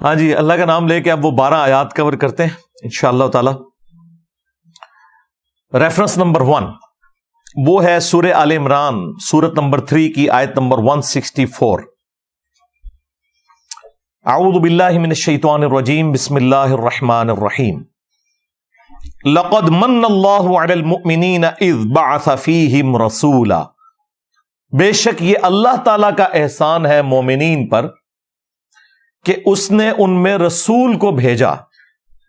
ہاں جی، اللہ کا نام لے کے اب وہ 12 آیات کور کرتے ہیں انشاءاللہ تعالی۔ ریفرنس نمبر 1 وہ ہے سورہ آل عمران سورت نمبر 3 کی آیت نمبر 164۔ اعوذ باللہ من الشیطان الرجیم، بسم اللہ الرحمن الرحیم۔ لقد من اللہ علی المؤمنین اذ بعث فیہم رسولا، بے شک یہ اللہ تعالی کا احسان ہے مومنین پر کہ اس نے ان میں رسول کو بھیجا،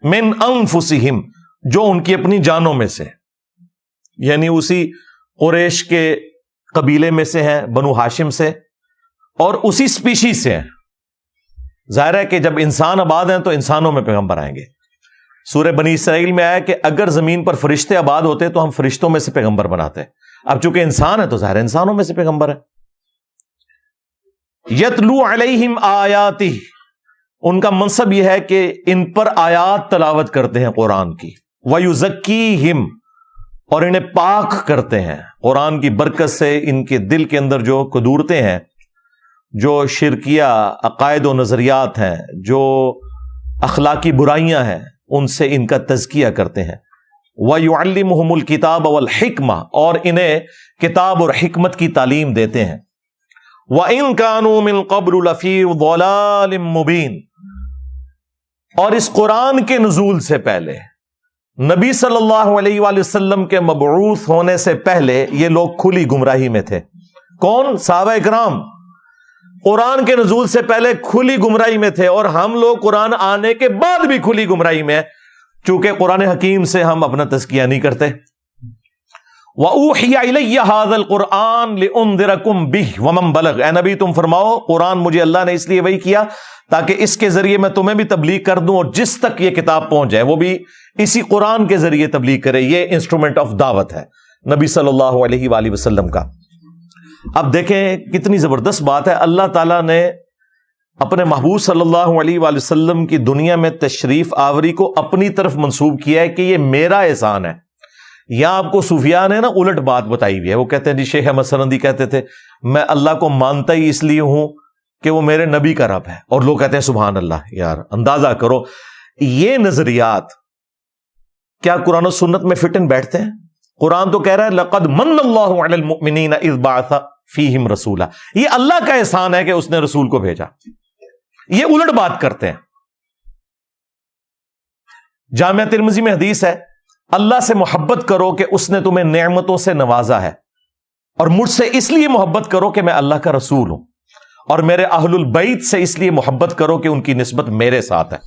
من انفسہم، جو ان کی اپنی جانوں میں سے، یعنی اسی قریش کے قبیلے میں سے ہیں، بنو ہاشم سے، اور اسی سپیشیز سے ہیں۔ ظاہر ہے کہ جب انسان آباد ہیں تو انسانوں میں پیغمبر آئیں گے۔ سورہ بنی اسرائیل میں آیا کہ اگر زمین پر فرشتے آباد ہوتے تو ہم فرشتوں میں سے پیغمبر بناتے، اب چونکہ انسان ہے تو ظاہر انسانوں میں سے پیغمبر ہے۔ یتلو علیہم آیاتہ، ان کا منصب یہ ہے کہ ان پر آیات تلاوت کرتے ہیں قرآن کی، وَيُزَكِّيهِمْ، اور انہیں پاک کرتے ہیں قرآن کی برکت سے۔ ان کے دل کے اندر جو قدورتیں ہیں، جو شرکیہ عقائد و نظریات ہیں، جو اخلاقی برائیاں ہیں، ان سے ان کا تزکیہ کرتے ہیں۔ وَيُعَلِّمُهُمُ الْكِتَابَ وَالْحِكْمَةَ، اور انہیں کتاب اور حکمت کی تعلیم دیتے ہیں۔ وَإِن كَانُوا مِن قَبْلُ لَفِي ضَلَالٍ مُبِينٍ، اور اس قرآن کے نزول سے پہلے، نبی صلی اللہ علیہ وآلہ وسلم کے مبعوث ہونے سے پہلے یہ لوگ کھلی گمراہی میں تھے۔ کون؟ صحابہ اکرام قرآن کے نزول سے پہلے کھلی گمراہی میں تھے، اور ہم لوگ قرآن آنے کے بعد بھی کھلی گمراہی میں ہیں، چونکہ قرآن حکیم سے ہم اپنا تزکیہ نہیں کرتے۔ وَأُوحِيَ إِلَيَّ هَذَا الْقُرْآنُ لِأُنذِرَكُم بِهِ وَمَن بَلَغَ، اے نبی تم فرماؤ قرآن مجھے اللہ نے اس لیے وحی کیا تاکہ اس کے ذریعے میں تمہیں بھی تبلیغ کر دوں، اور جس تک یہ کتاب پہنچ جائے وہ بھی اسی قرآن کے ذریعے تبلیغ کرے۔ یہ انسٹرومنٹ آف دعوت ہے نبی صلی اللہ علیہ وآلہ وسلم کا۔ اب دیکھیں کتنی زبردست بات ہے، اللہ تعالیٰ نے اپنے محبوب صلی اللہ علیہ وآلہ وسلم کی دنیا میں تشریف آوری کو اپنی طرف منسوب کیا ہے کہ یہ میرا احسان ہے۔ یہاں آپ کو صوفیاء نے نا الٹ بات بتائی ہوئی ہے، وہ کہتے ہیں جی شیخ احمد سرندی کہتے تھے میں اللہ کو مانتا ہی اس لیے ہوں کہ وہ میرے نبی کا رب ہے، اور لوگ کہتے ہیں سبحان اللہ۔ یار اندازہ کرو یہ نظریات کیا قرآن و سنت میں فٹ ان بیٹھتے ہیں؟ قرآن تو کہہ رہا ہے لقد من اللہ علی المؤمنین اذ بعث فیہم رسولا، یہ اللہ کا احسان ہے کہ اس نے رسول کو بھیجا۔ یہ الٹ بات کرتے ہیں۔ جامعہ ترمذی میں حدیث ہے، اللہ سے محبت کرو کہ اس نے تمہیں نعمتوں سے نوازا ہے، اور مجھ سے اس لیے محبت کرو کہ میں اللہ کا رسول ہوں، اور میرے اہل البیت سے اس لیے محبت کرو کہ ان کی نسبت میرے ساتھ ہے۔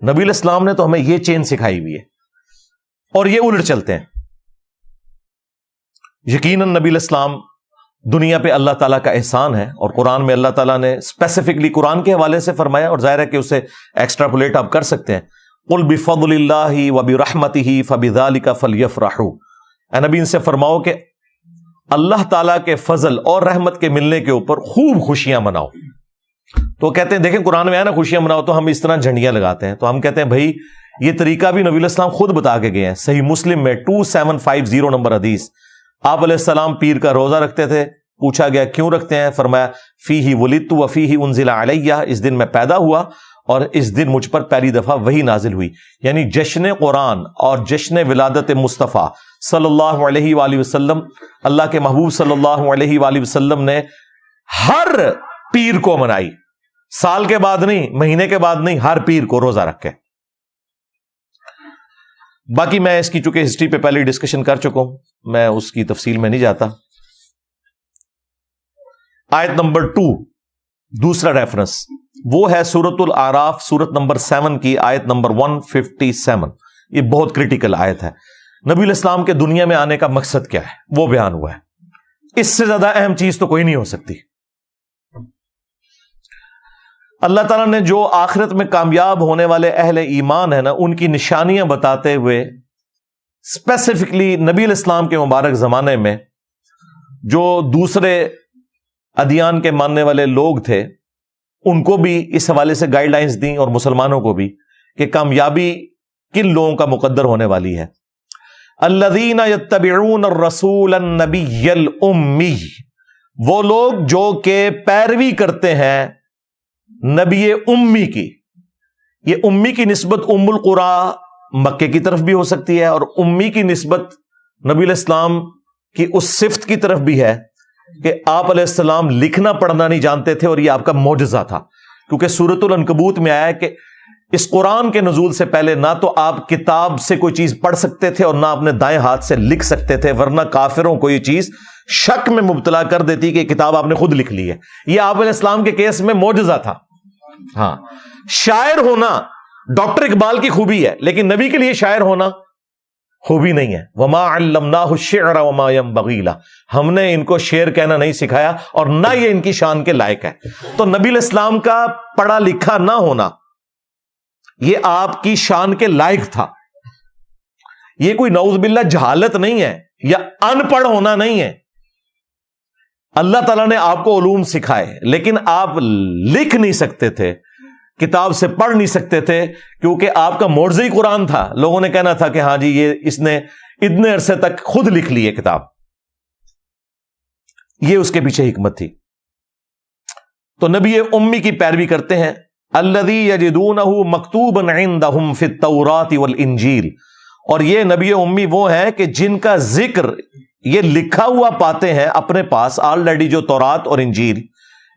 نبی علیہ السلام نے تو ہمیں یہ چین سکھائی ہوئی ہے، اور یہ الٹ چلتے ہیں۔ یقیناً نبی علیہ السلام دنیا پہ اللہ تعالیٰ کا احسان ہے، اور قرآن میں اللہ تعالیٰ نے اسپیسیفکلی قرآن کے حوالے سے فرمایا، اور ظاہر ہے کہ اسے ایکسٹراپولیٹ آپ کر سکتے ہیں۔ قُلْ بِفَضْلِ اللَّهِ وَبِرَحْمَتِهِ فَبِذَلِكَ فَلْيَفْرَحُوا، اے نبی ان سے فرماؤ کہ اللہ تعالیٰ کے فضل اور رحمت کے ملنے کے اوپر خوب خوشیاں مناؤ۔ تو کہتے ہیں دیکھیں قرآن میں ہے نا خوشیاں مناؤ، تو ہم اس طرح جھنڈیاں لگاتے ہیں، تو ہم کہتے ہیں بھائی یہ طریقہ بھی نبی علیہ السلام خود بتا کے گئے ہیں۔ صحیح مسلم میں 2750 نمبر حدیث، آپ علیہ السلام پیر کا روزہ رکھتے تھے، پوچھا گیا کیوں رکھتے ہیں؟ فرمایا فیہ ولدت وفیہ انزل علیہ، اس دن میں پیدا ہوا اور اس دن مجھ پر پہلی دفعہ وحی نازل ہوئی۔ یعنی جشن قرآن اور جشن ولادت مصطفیٰ صلی اللہ علیہ وآلہ وسلم، اللہ کے محبوب صلی اللہ علیہ وآلہ وسلم نے ہر پیر کو منائی، سال کے بعد نہیں، مہینے کے بعد نہیں، ہر پیر کو روزہ رکھ کے۔ باقی میں اس کی چونکہ ہسٹری پہ پہلے ڈسکشن کر چکا ہوں، میں اس کی تفصیل میں نہیں جاتا۔ آیت نمبر 2 دوسرا ریفرنس وہ ہے سورۃ الاعراف سورت نمبر 7 کی آیت نمبر 157۔ یہ بہت کریٹیکل آیت ہے۔ نبی علیہ السلام کے دنیا میں آنے کا مقصد کیا ہے وہ بیان ہوا ہے، اس سے زیادہ اہم چیز تو کوئی نہیں ہو سکتی۔ اللہ تعالیٰ نے جو آخرت میں کامیاب ہونے والے اہل ایمان ہیں نا، ان کی نشانیاں بتاتے ہوئے اسپیسیفکلی نبی علیہ السلام کے مبارک زمانے میں جو دوسرے ادیان کے ماننے والے لوگ تھے ان کو بھی اس حوالے سے گائیڈ لائنز دیں، اور مسلمانوں کو بھی، کہ کامیابی کن لوگوں کا مقدر ہونے والی ہے۔ الذین یتبعون الرسول النبی الامی، وہ لوگ جو کہ پیروی کرتے ہیں نبی امی کی، یہ امی کی نسبت ام القرا مکے کی طرف بھی ہو سکتی ہے، اور امی کی نسبت نبی علیہ السلام کی اس صفت کی طرف بھی ہے کہ آپ علیہ السلام لکھنا پڑھنا نہیں جانتے تھے، اور یہ آپ کا معجزہ تھا، کیونکہ سورۃ العنکبوت میں آیا ہے کہ اس قرآن کے نزول سے پہلے نہ تو آپ کتاب سے کوئی چیز پڑھ سکتے تھے اور نہ اپنے دائیں ہاتھ سے لکھ سکتے تھے، ورنہ کافروں کو یہ چیز شک میں مبتلا کر دیتی کہ کتاب آپ نے خود لکھ لی ہے۔ یہ آپ علیہ السلام کے کیس میں معجزہ تھا۔ ہاں، شاعر ہونا ڈاکٹر اقبال کی خوبی ہے، لیکن نبی کے لیے شاعر ہونا خوبی نہیں ہے۔ وما علمناہ الشعر وما ينبغی لہ، ہم نے ان کو شعر کہنا نہیں سکھایا اور نہ یہ ان کی شان کے لائق ہے۔ تو نبی علیہ السلام کا پڑھا لکھا نہ ہونا یہ آپ کی شان کے لائق تھا۔ یہ کوئی نعوذ باللہ جہالت نہیں ہے یا ان پڑھ ہونا نہیں ہے۔ اللہ تعالیٰ نے آپ کو علوم سکھائے، لیکن آپ لکھ نہیں سکتے تھے، کتاب سے پڑھ نہیں سکتے تھے، کیونکہ آپ کا معجزہ ہی قرآن تھا۔ لوگوں نے کہنا تھا کہ ہاں جی یہ اس نے اتنے عرصے تک خود لکھ لی ہے کتاب۔ یہ اس کے پیچھے حکمت تھی۔ تو نبی امی کی پیروی کرتے ہیں۔ الذی یجدونہ مکتوبا عندہم فی التوراۃ والانجیل، اور یہ نبی امی وہ ہیں کہ جن کا ذکر یہ لکھا ہوا پاتے ہیں اپنے پاس آلریڈی، جو تورات اور انجیل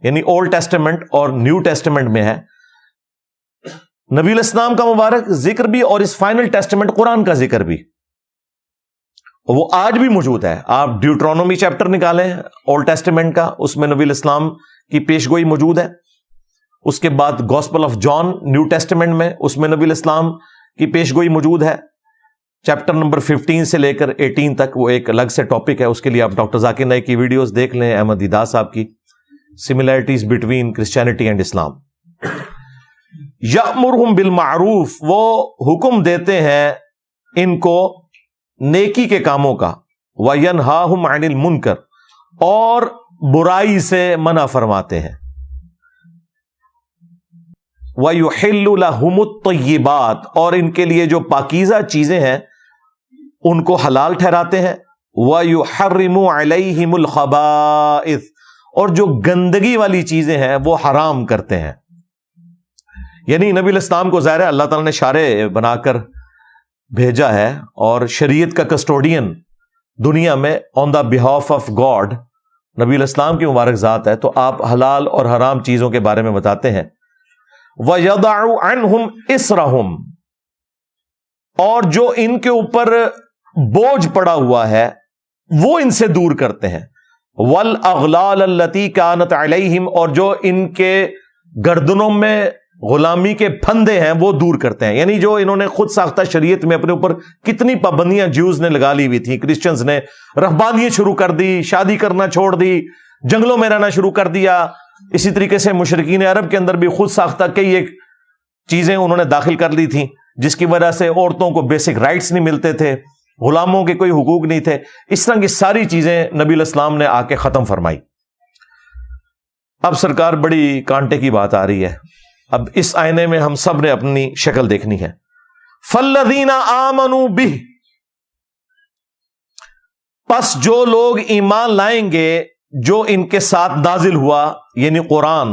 یعنی اولڈ ٹیسٹمنٹ اور نیو ٹیسٹمنٹ میں ہے۔ نبی علیہ السلام کا مبارک ذکر بھی اور اس فائنل ٹیسٹمنٹ قرآن کا ذکر بھی وہ آج بھی موجود ہے۔ آپ ڈیوٹرونومی چیپٹر نکالیں اولڈ ٹیسٹمنٹ کا، اس میں نبی علیہ السلام کی پیشگوئی موجود ہے۔ اس کے بعد gospel of John New Testament میں، اس میں نبی علیہ السلام کی پیشگوئی موجود ہے۔ چیپٹر نمبر 15 سے لے کر 18 تک وہ ایک الگ سے ٹاپک ہے، اس کے لیے آپ ڈاکٹر ذاکر نائک کی ویڈیوز دیکھ لیں، احمد دیدہ صاحب کی سملیرٹیز بٹوین کرسچینٹی اینڈ اسلام۔ یأمرہم بالمعروف، وہ حکم دیتے ہیں ان کو نیکی کے کاموں کا، وینہاہم عن المنکر، اور برائی سے منع فرماتے ہیں، وَيُحِلُّ لَهُمُ الطَّيِّبَاتِ، اور ان کے لیے جو پاکیزہ چیزیں ہیں ان کو حلال ٹھہراتے ہیں، وَيُحَرِّمُ عَلَيْهِمُ الْخَبَائِثِ، اور جو گندگی والی چیزیں ہیں وہ حرام کرتے ہیں۔ یعنی نبی علیہ السلام کو ظاہر ہے اللہ تعالیٰ نے شارع بنا کر بھیجا ہے، اور شریعت کا کسٹوڈین دنیا میں آن دا بہاف آف گاڈ نبی علیہ السلام کی مبارک ذات ہے، تو آپ حلال اور حرام چیزوں کے بارے میں بتاتے ہیں۔ وَيَضَعُ عَنْهُمْ إِصْرَهُمْ، اور جو ان کے اوپر بوجھ پڑا ہوا ہے وہ ان سے دور کرتے ہیں، وَالْأَغْلَالَ الَّتِي كَانَتْ عَلَيْهِمْ، اور جو ان کے گردنوں میں غلامی کے پھندے ہیں وہ دور کرتے ہیں۔ یعنی جو انہوں نے خود ساختہ شریعت میں اپنے اوپر کتنی پابندیاں جیوز نے لگا لی ہوئی تھیں، کرسچنز نے رہبانیت شروع کر دی، شادی کرنا چھوڑ دی، جنگلوں میں رہنا شروع کر دیا، اسی طریقے سے مشرکین عرب کے اندر بھی خود ساختہ کئی ایک چیزیں انہوں نے داخل کر لی تھیں، جس کی وجہ سے عورتوں کو بیسک رائٹس نہیں ملتے تھے، غلاموں کے کوئی حقوق نہیں تھے۔ اس طرح کی ساری چیزیں نبی علیہ السلام نے آ کے ختم فرمائی۔ اب سرکار بڑی کانٹے کی بات آ رہی ہے، اب اس آئینے میں ہم سب نے اپنی شکل دیکھنی ہے۔ فَالَّذِينَ آمَنُوا بِهِ، پس جو لوگ ایمان لائیں گے جو ان کے ساتھ نازل ہوا، یعنی قرآن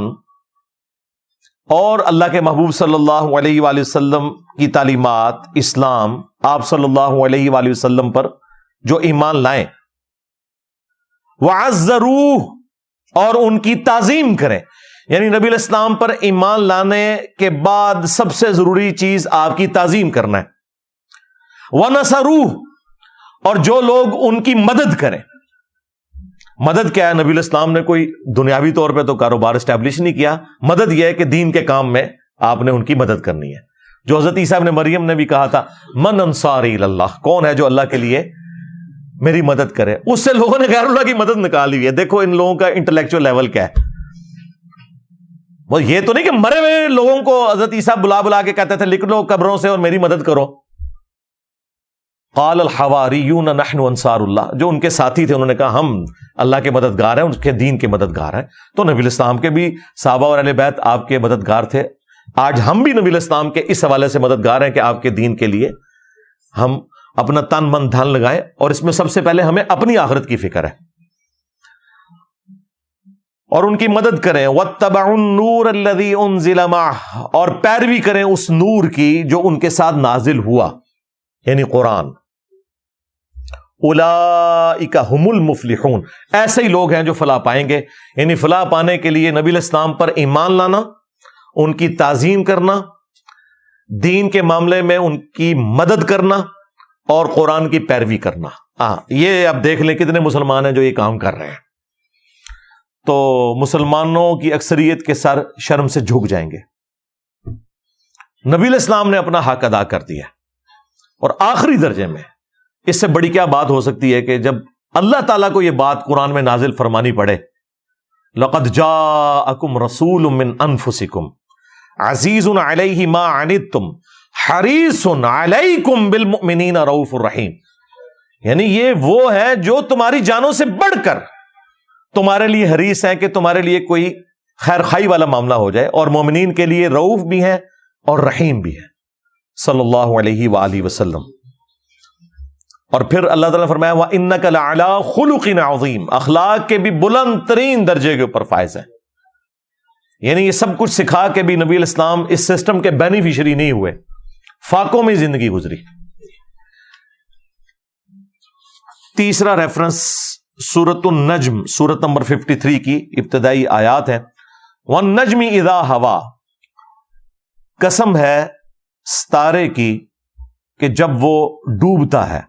اور اللہ کے محبوب صلی اللہ علیہ وآلہ وسلم کی تعلیمات، اسلام، آپ صلی اللہ علیہ وآلہ وسلم پر جو ایمان لائیں، وَعَزَّرُوهُ، اور ان کی تعظیم کریں۔ یعنی نبی علیہ السلام پر ایمان لانے کے بعد سب سے ضروری چیز آپ کی تعظیم کرنا ہے۔ وَنَصَرُوهُ، اور جو لوگ ان کی مدد کریں۔ مدد کیا ہے؟ نبی علیہ السلام نے کوئی دنیاوی طور پہ تو کاروبار اسٹیبلش نہیں کیا، مدد یہ ہے کہ دین کے کام میں آپ نے ان کی مدد کرنی ہے۔ جو حضرت عیسیٰ ابن مریم نے بھی کہا تھا، من انصاری اللہ، کون ہے جو اللہ کے لیے میری مدد کرے؟ اس سے لوگوں نے غیر اللہ کی مدد نکالی ہوئی ہے۔ دیکھو ان لوگوں کا انٹلیکچوئل لیول کیا ہے۔ وہ یہ تو نہیں کہ مرے ہوئے لوگوں کو حضرت عیسیٰ بلا بلا کے کہتے تھے لکھ لو قبروں سے اور میری مدد کرو۔ قال الحواریون نحن انصار اللہ، جو ان کے ساتھی تھے انہوں نے کہا ہم اللہ کے مددگار ہیں، ان کے دین کے مددگار ہیں۔ تو نبی علیہ السلام کے بھی صحابہ اور اہل بیت آپ کے مددگار تھے۔ آج ہم بھی نبی علیہ السلام کے اس حوالے سے مددگار ہیں کہ آپ کے دین کے لیے ہم اپنا تن من دھن لگائیں، اور اس میں سب سے پہلے ہمیں اپنی آخرت کی فکر ہے۔ اور ان کی مدد کریں. وَاتَّبَعُوا النُّورَ الَّذِي أُنزِلَ مَعَهُ, اور پیروی کریں اس نور کی جو ان کے ساتھ نازل ہوا, یعنی قرآن. اولئک هم المفلحون, ایسے ہی لوگ ہیں جو فلاح پائیں گے. یعنی فلاح پانے کے لیے نبی الاسلام پر ایمان لانا, ان کی تعظیم کرنا, دین کے معاملے میں ان کی مدد کرنا اور قرآن کی پیروی کرنا. یہ اب دیکھ لیں کتنے مسلمان ہیں جو یہ کام کر رہے ہیں. تو مسلمانوں کی اکثریت کے سر شرم سے جھک جائیں گے. نبی الاسلام نے اپنا حق ادا کر دیا, اور آخری درجے میں اس سے بڑی کیا بات ہو سکتی ہے کہ جب اللہ تعالیٰ کو یہ بات قرآن میں نازل فرمانی پڑے, لَقَدْ جَاءَكُمْ رَسُولٌ مِّنْ أَنفُسِكُمْ عَزِيزٌ عَلَيْهِ مَا عَنِتُّمْ حَرِيصٌ عَلَيْكُمْ بِالْمُؤْمِنِينَ رَؤُوفٌ رَحِيمٌ. یعنی یہ وہ ہے جو تمہاری جانوں سے بڑھ کر تمہارے لیے حریص ہیں کہ تمہارے لیے کوئی خیر خائی والا معاملہ ہو جائے, اور مومنین کے لیے رؤوف بھی ہیں اور رحیم بھی ہیں, صلی اللہ علیہ وآلہ وسلم. اور پھر اللہ تعالیٰ نے فرمایا وَإِنَّكَ لَعَلَىٰ خُلُقٍ عَظِيمٍ, اخلاق کے بھی بلند ترین درجے کے اوپر فائز ہیں. یعنی یہ سب کچھ سکھا کے بھی نبی الاسلام اس سسٹم کے بینیفیشری نہیں ہوئے, فاقوں میں زندگی گزری. تیسرا ریفرنس سورۃ النجم, سورت نمبر 53 کی ابتدائی آیات ہیں. وَالنَّجْمِ إِذَا هَوَىٰ, قسم ہے ستارے کی کہ جب وہ ڈوبتا ہے.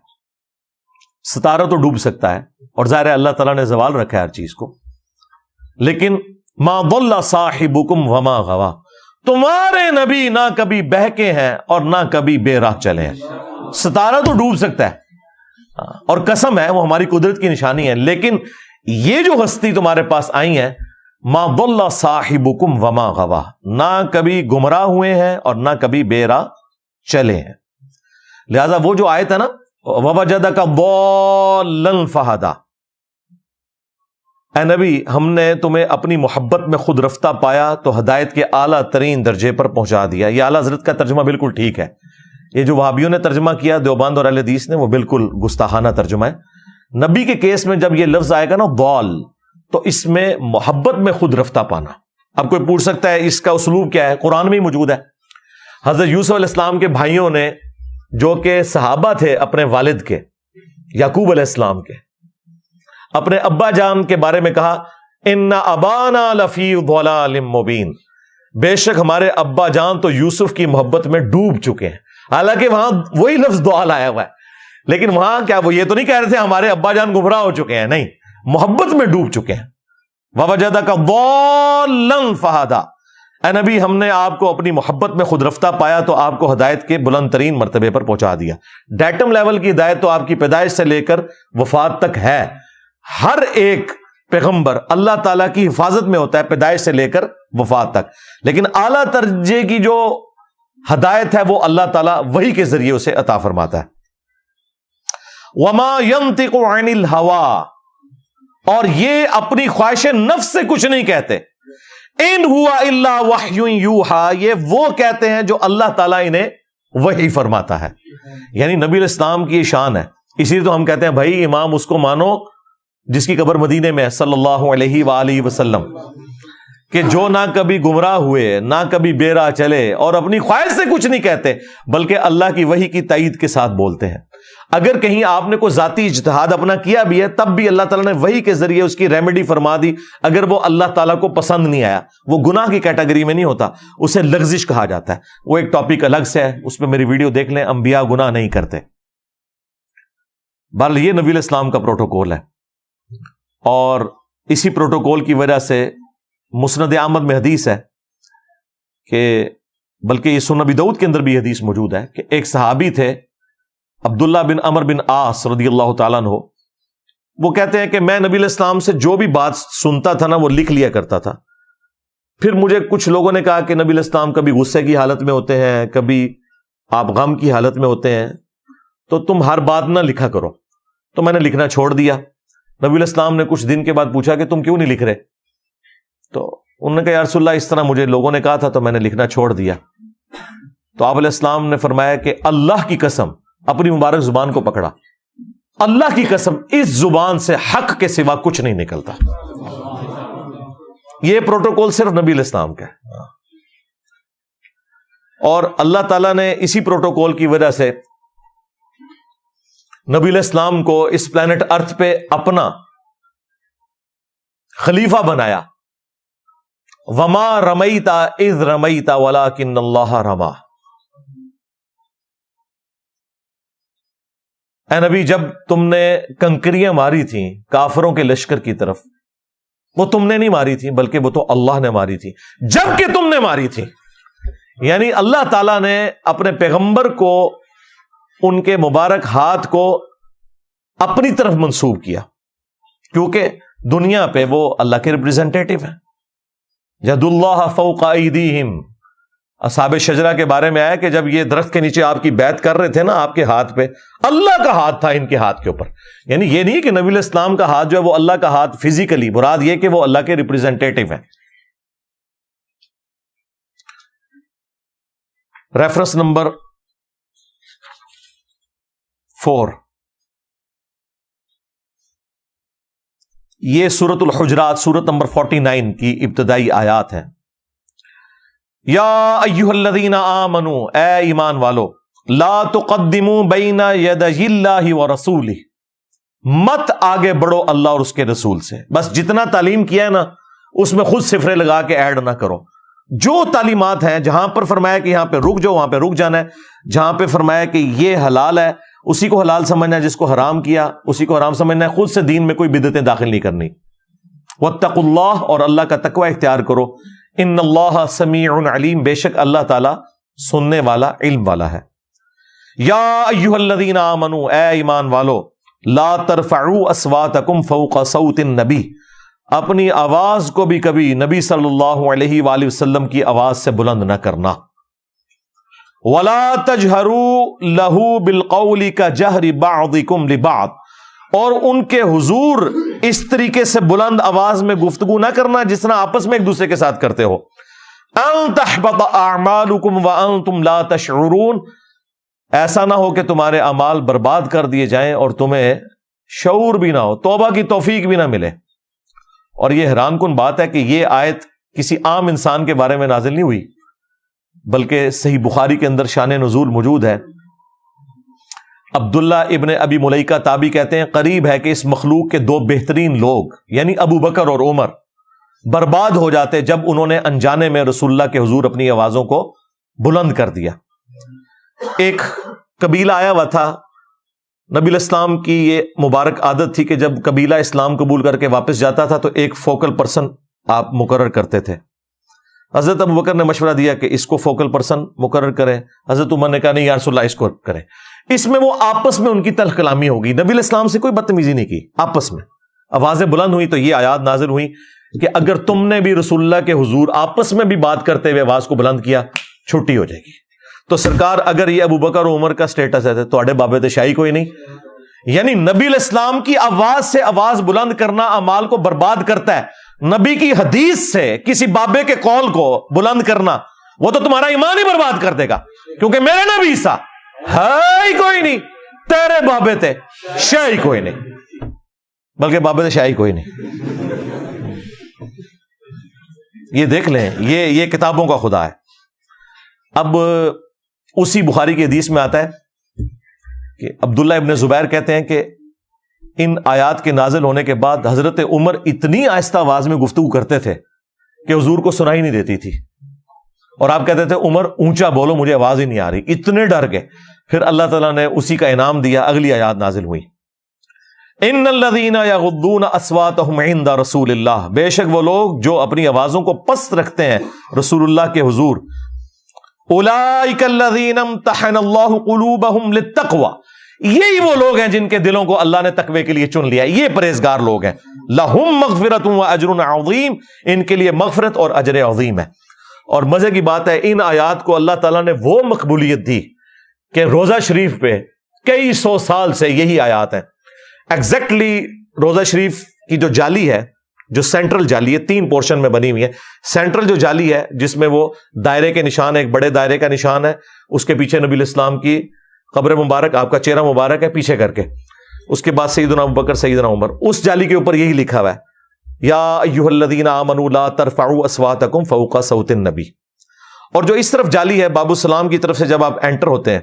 ستارہ تو ڈوب سکتا ہے, اور ظاہر ہے اللہ تعالیٰ نے زوال رکھا ہے ہر چیز کو, لیکن مَا ضَلَّ صَاحِبُكُمْ وَمَا غَوَىٰ, تمہارے نبی نہ کبھی بہکے ہیں اور نہ کبھی بے راہ چلے ہیں. ستارہ تو ڈوب سکتا ہے, اور قسم ہے وہ ہماری قدرت کی نشانی ہے, لیکن یہ جو ہستی تمہارے پاس آئی ہیں, مَا ضَلَّ صَاحِبُكُمْ وَمَا غَوَىٰ, نہ کبھی گمراہ ہوئے ہیں اور نہ کبھی بے راہ چلے ہیں. لہذا وہ جو آیت ہے نا وَوَجَدَكَ ضَالًّا فَهَدَىٰ, اے نبی ہم نے تمہیں اپنی محبت میں خود رفتہ پایا تو ہدایت کے اعلیٰ ترین درجے پر پہنچا دیا. یہ اعلیٰ حضرت کا ترجمہ بالکل ٹھیک ہے. یہ جو وہابیوں نے ترجمہ کیا دیوبند اور اہل حدیث نے, وہ بالکل گستاخانہ ترجمہ ہے. نبی کے کیس میں جب یہ لفظ آئے گا نا ضال, تو اس میں محبت میں خود رفتہ پانا. اب کوئی پوچھ سکتا ہے اس کا اسلوب کیا ہے, قرآن میں ہی موجود ہے. حضرت یوسف علیہ السلام کے بھائیوں نے جو کہ صحابہ تھے اپنے والد کے, یعقوب علیہ السلام کے, اپنے ابا جان کے بارے میں کہا ان ابانا لفی ضلال مبین, بے شک ہمارے ابا جان تو یوسف کی محبت میں ڈوب چکے ہیں. حالانکہ وہاں وہی لفظ ضلال آیا ہوا ہے, لیکن وہاں کیا وہ یہ تو نہیں کہہ رہے تھے ہمارے ابا جان گمراہ ہو چکے ہیں, نہیں, محبت میں ڈوب چکے ہیں. وَوَجَدَكَ ضَالًّا فَهَدَىٰ, اے نبی ہم نے آپ کو اپنی محبت میں خود رفتہ پایا تو آپ کو ہدایت کے بلند ترین مرتبے پر پہنچا دیا. ڈیٹم لیول کی ہدایت تو آپ کی پیدائش سے لے کر وفات تک ہے. ہر ایک پیغمبر اللہ تعالیٰ کی حفاظت میں ہوتا ہے پیدائش سے لے کر وفات تک, لیکن اعلیٰ درجے کی جو ہدایت ہے وہ اللہ تعالیٰ وحی کے ذریعے اسے عطا فرماتا ہے. وَمَا يَنطِقُ عَنِ الْهَوَىٰ, اور یہ اپنی خواہش نفس سے کچھ نہیں کہتے. ان ہوا الا وحی یوحا, یہ وہ کہتے ہیں جو اللہ تعالیٰ انہیں وحی فرماتا ہے. یعنی نبی علیہ السلام کی شان ہے, اسی لیے تو ہم کہتے ہیں بھائی امام اس کو مانو جس کی قبر مدینے میں ہے صلی اللہ علیہ وآلہ وسلم, کہ جو نہ کبھی گمراہ ہوئے نہ کبھی بے راہ چلے اور اپنی خواہش سے کچھ نہیں کہتے بلکہ اللہ کی وحی کی تائید کے ساتھ بولتے ہیں. اگر کہیں آپ نے کوئی ذاتی اجتہاد اپنا کیا بھی ہے تب بھی اللہ تعالیٰ نے وحی کے ذریعے اس کی ریمیڈی فرما دی. اگر وہ اللہ تعالیٰ کو پسند نہیں آیا, وہ گناہ کی کیٹیگری میں نہیں ہوتا, اسے لغزش کہا جاتا ہے. وہ ایک ٹاپک الگ سے ہے, اس پہ میری ویڈیو دیکھ لیں, انبیاء گناہ نہیں کرتے. بہرحال یہ نبی علیہ السلام کا پروٹوکول ہے, اور اسی پروٹوکول کی وجہ سے مسند احمد میں حدیث ہے کہ بلکہ یہ سنن ابی داؤد کے اندر بھی حدیث موجود ہے کہ ایک صحابی تھے عبداللہ بن عمر بن عاص رضی اللہ تعالیٰ عنہ. وہ کہتے ہیں کہ میں نبی علیہ السلام سے جو بھی بات سنتا تھا نا وہ لکھ لیا کرتا تھا. پھر مجھے کچھ لوگوں نے کہا کہ نبی علیہ السلام کبھی غصے کی حالت میں ہوتے ہیں, کبھی آپ غم کی حالت میں ہوتے ہیں, تو تم ہر بات نہ لکھا کرو. تو میں نے لکھنا چھوڑ دیا. نبی علیہ السلام نے کچھ دن کے بعد پوچھا کہ تم کیوں نہیں لکھ رہے, تو انہوں نے کہا یا رسول اللہ اس طرح مجھے لوگوں نے کہا تھا تو میں نے لکھنا چھوڑ دیا. تو آپ علیہ السلام نے فرمایا کہ اللہ کی قسم, اپنی مبارک زبان کو پکڑا, اللہ کی قسم اس زبان سے حق کے سوا کچھ نہیں نکلتا. یہ پروٹوکول صرف نبی علیہ السلام کا ہے، اور اللہ تعالیٰ نے اسی پروٹوکول کی وجہ سے نبی علیہ السلام کو اس پلانٹ ارتھ پہ اپنا خلیفہ بنایا. وما رمیت اذ رمیت ولکن اللہ رما. اے نبی، جب تم نے کنکریاں ماری تھیں کافروں کے لشکر کی طرف، وہ تم نے نہیں ماری تھی بلکہ وہ تو اللہ نے ماری تھی جب کہ تم نے ماری تھی. یعنی اللہ تعالیٰ نے اپنے پیغمبر کو، ان کے مبارک ہاتھ کو اپنی طرف منسوب کیا، کیونکہ دنیا پہ وہ اللہ کے ریپریزنٹیٹو ہیں. ید اللہ فوق ایدیہم. اصحاب شجرہ کے بارے میں آیا کہ جب یہ درخت کے نیچے آپ کی بیعت کر رہے تھے نا، آپ کے ہاتھ پہ اللہ کا ہاتھ تھا ان کے ہاتھ کے اوپر. یعنی یہ نہیں کہ نبی علیہ السلام کا ہاتھ جو ہے وہ اللہ کا ہاتھ فزیکلی، مراد یہ کہ وہ اللہ کے ریپریزنٹیٹو ہیں. ریفرنس نمبر 4، یہ سورۃ الحجرات سورت نمبر 49 کی ابتدائی آیات ہیں. یا ایھا الذین آمنوا، اے ایمان والو، لا تقدموا بین یدی اللہ ورسولہ، مت آگے بڑھو اللہ اور اس کے رسول سے. بس جتنا تعلیم کیا ہے نا اس میں خود صفرے لگا کے ایڈ نہ کرو. جو تعلیمات ہیں، جہاں پر فرمایا کہ یہاں پہ رک جاؤ وہاں پہ رک جانا ہے، جہاں پہ فرمایا کہ یہ حلال ہے اسی کو حلال سمجھنا ہے، جس کو حرام کیا اسی کو حرام سمجھنا ہے. خود سے دین میں کوئی بدعتیں داخل نہیں کرنی. واتقوا اللہ، اور اللہ کا تقوی اختیار کرو. ان اللہ سمیع علیم، بے شک اللہ تعالی سننے والا، علم والا ہے. یا ایھا الذین آمنوا، اے ایمان والو، لا ترفعوا اصواتکم فوق صوت النبی، اپنی آواز کو بھی کبھی نبی صلی اللہ علیہ وآلہ وسلم کی آواز سے بلند نہ کرنا. ولا تجہروا لہ بالقول کجہر بعضکم لبعض، اور ان کے حضور اس طریقے سے بلند آواز میں گفتگو نہ کرنا جس طرح آپس میں ایک دوسرے کے ساتھ کرتے ہو. ان تحبط اعمالکم وانتم لا تشعرون، ایسا نہ ہو کہ تمہارے اعمال برباد کر دیے جائیں اور تمہیں شعور بھی نہ ہو، توبہ کی توفیق بھی نہ ملے. اور یہ حیران کن بات ہے کہ یہ آیت کسی عام انسان کے بارے میں نازل نہیں ہوئی، بلکہ صحیح بخاری کے اندر شان نزول موجود ہے. عبداللہ ابن ابی ملیکہ تابعی کہتے ہیں قریب ہے کہ اس مخلوق کے دو بہترین لوگ یعنی ابو بکر اور عمر برباد ہو جاتے جب انہوں نے انجانے میں رسول اللہ کے حضور اپنی آوازوں کو بلند کر دیا. ایک قبیلہ آیا ہوا تھا، نبی علیہ السلام کی یہ مبارک عادت تھی کہ جب قبیلہ اسلام قبول کر کے واپس جاتا تھا تو ایک فوکل پرسن آپ مقرر کرتے تھے. حضرت ابو بکر نے مشورہ دیا کہ اس کو فوکل پرسن مقرر کریں. حضرت عمر نے کہا نہیں یا رسول اللہ اس کو کریں. اس میں وہ آپس میں ان کی تلخ کلامی ہوگی. نبی علیہ السلام سے کوئی بدتمیزی نہیں کی، آپس میں آوازیں بلند ہوئی تو یہ آیات نازل ہوئی کہ اگر تم نے بھی رسول اللہ کے حضور آپس میں بھی بات کرتے ہوئے آواز کو بلند کیا چھٹی ہو جائے گی. تو سرکار اگر یہ ابو بکر و عمر کا سٹیٹس ہے تو اڑے بابے تے شاہی کوئی نہیں. یعنی نبی علیہ السلام کی آواز سے آواز بلند کرنا اعمال کو برباد کرتا ہے. نبی کی حدیث سے کسی بابے کے قول کو بلند کرنا وہ تو تمہارا ایمان ہی برباد کر دے گا، کیونکہ میرے نبی سا ہے ہی کوئی نہیں، تیرے بابے تے شاہی کوئی نہیں، بلکہ بابے تے شاہی کوئی نہیں. یہ دیکھ لیں، یہ کتابوں کا خدا ہے. اب اسی بخاری کی حدیث میں آتا ہے کہ عبداللہ ابن زبیر کہتے ہیں کہ ان آیات کے نازل ہونے کے بعد حضرت عمر اتنی آہستہ آواز میں گفتگو کرتے تھے کہ حضور کو سنائی نہیں دیتی تھی، اور آپ کہتے تھے عمر اونچا بولو مجھے آواز ہی نہیں آ رہی، اتنے ڈر گئے. پھر اللہ تعالیٰ نے اسی کا انعام دیا، اگلی آیات نازل ہوئی. ان الذین یغضون اصواتهم عند رسول اللہ، بے شک وہ لوگ جو اپنی آوازوں کو پست رکھتے ہیں رسول اللہ کے حضور. اولئک الذین امتحن اللہ قلوبهم للتقوی، یہی وہ لوگ ہیں جن کے دلوں کو اللہ نے تقوی کے لیے چن لیا، یہ پرہیزگار لوگ ہیں. لہم مغفرۃ واجر عظیم، ان کے لیے مغفرت اور اجر عظیم ہے. اور مزے کی بات ہے ان آیات کو اللہ تعالیٰ نے وہ مقبولیت دی کہ روزہ شریف پہ کئی سو سال سے یہی آیات ہیں. ایگزیکٹلی روزہ شریف کی جو جالی ہے، جو سینٹرل جالی ہے، 3 پورشن میں بنی ہوئی ہے. سینٹرل جو جالی ہے جس میں وہ دائرے کے نشان، ایک بڑے دائرے کا نشان ہے، اس کے پیچھے نبی علیہ السلام کی قبر مبارک، آپ کا چہرہ مبارک ہے پیچھے کر کے، اس کے بعد سیدنا ابو بکر، سیدنا عمر. اس جالی کے اوپر یہی لکھا ہوا ہے یا ایھا الذین آمنوا لا ترفعوا اصواتکم فوق صوت النبی. اور جو اس طرف جالی ہے باب السلام کی طرف سے جب آپ انٹر ہوتے ہیں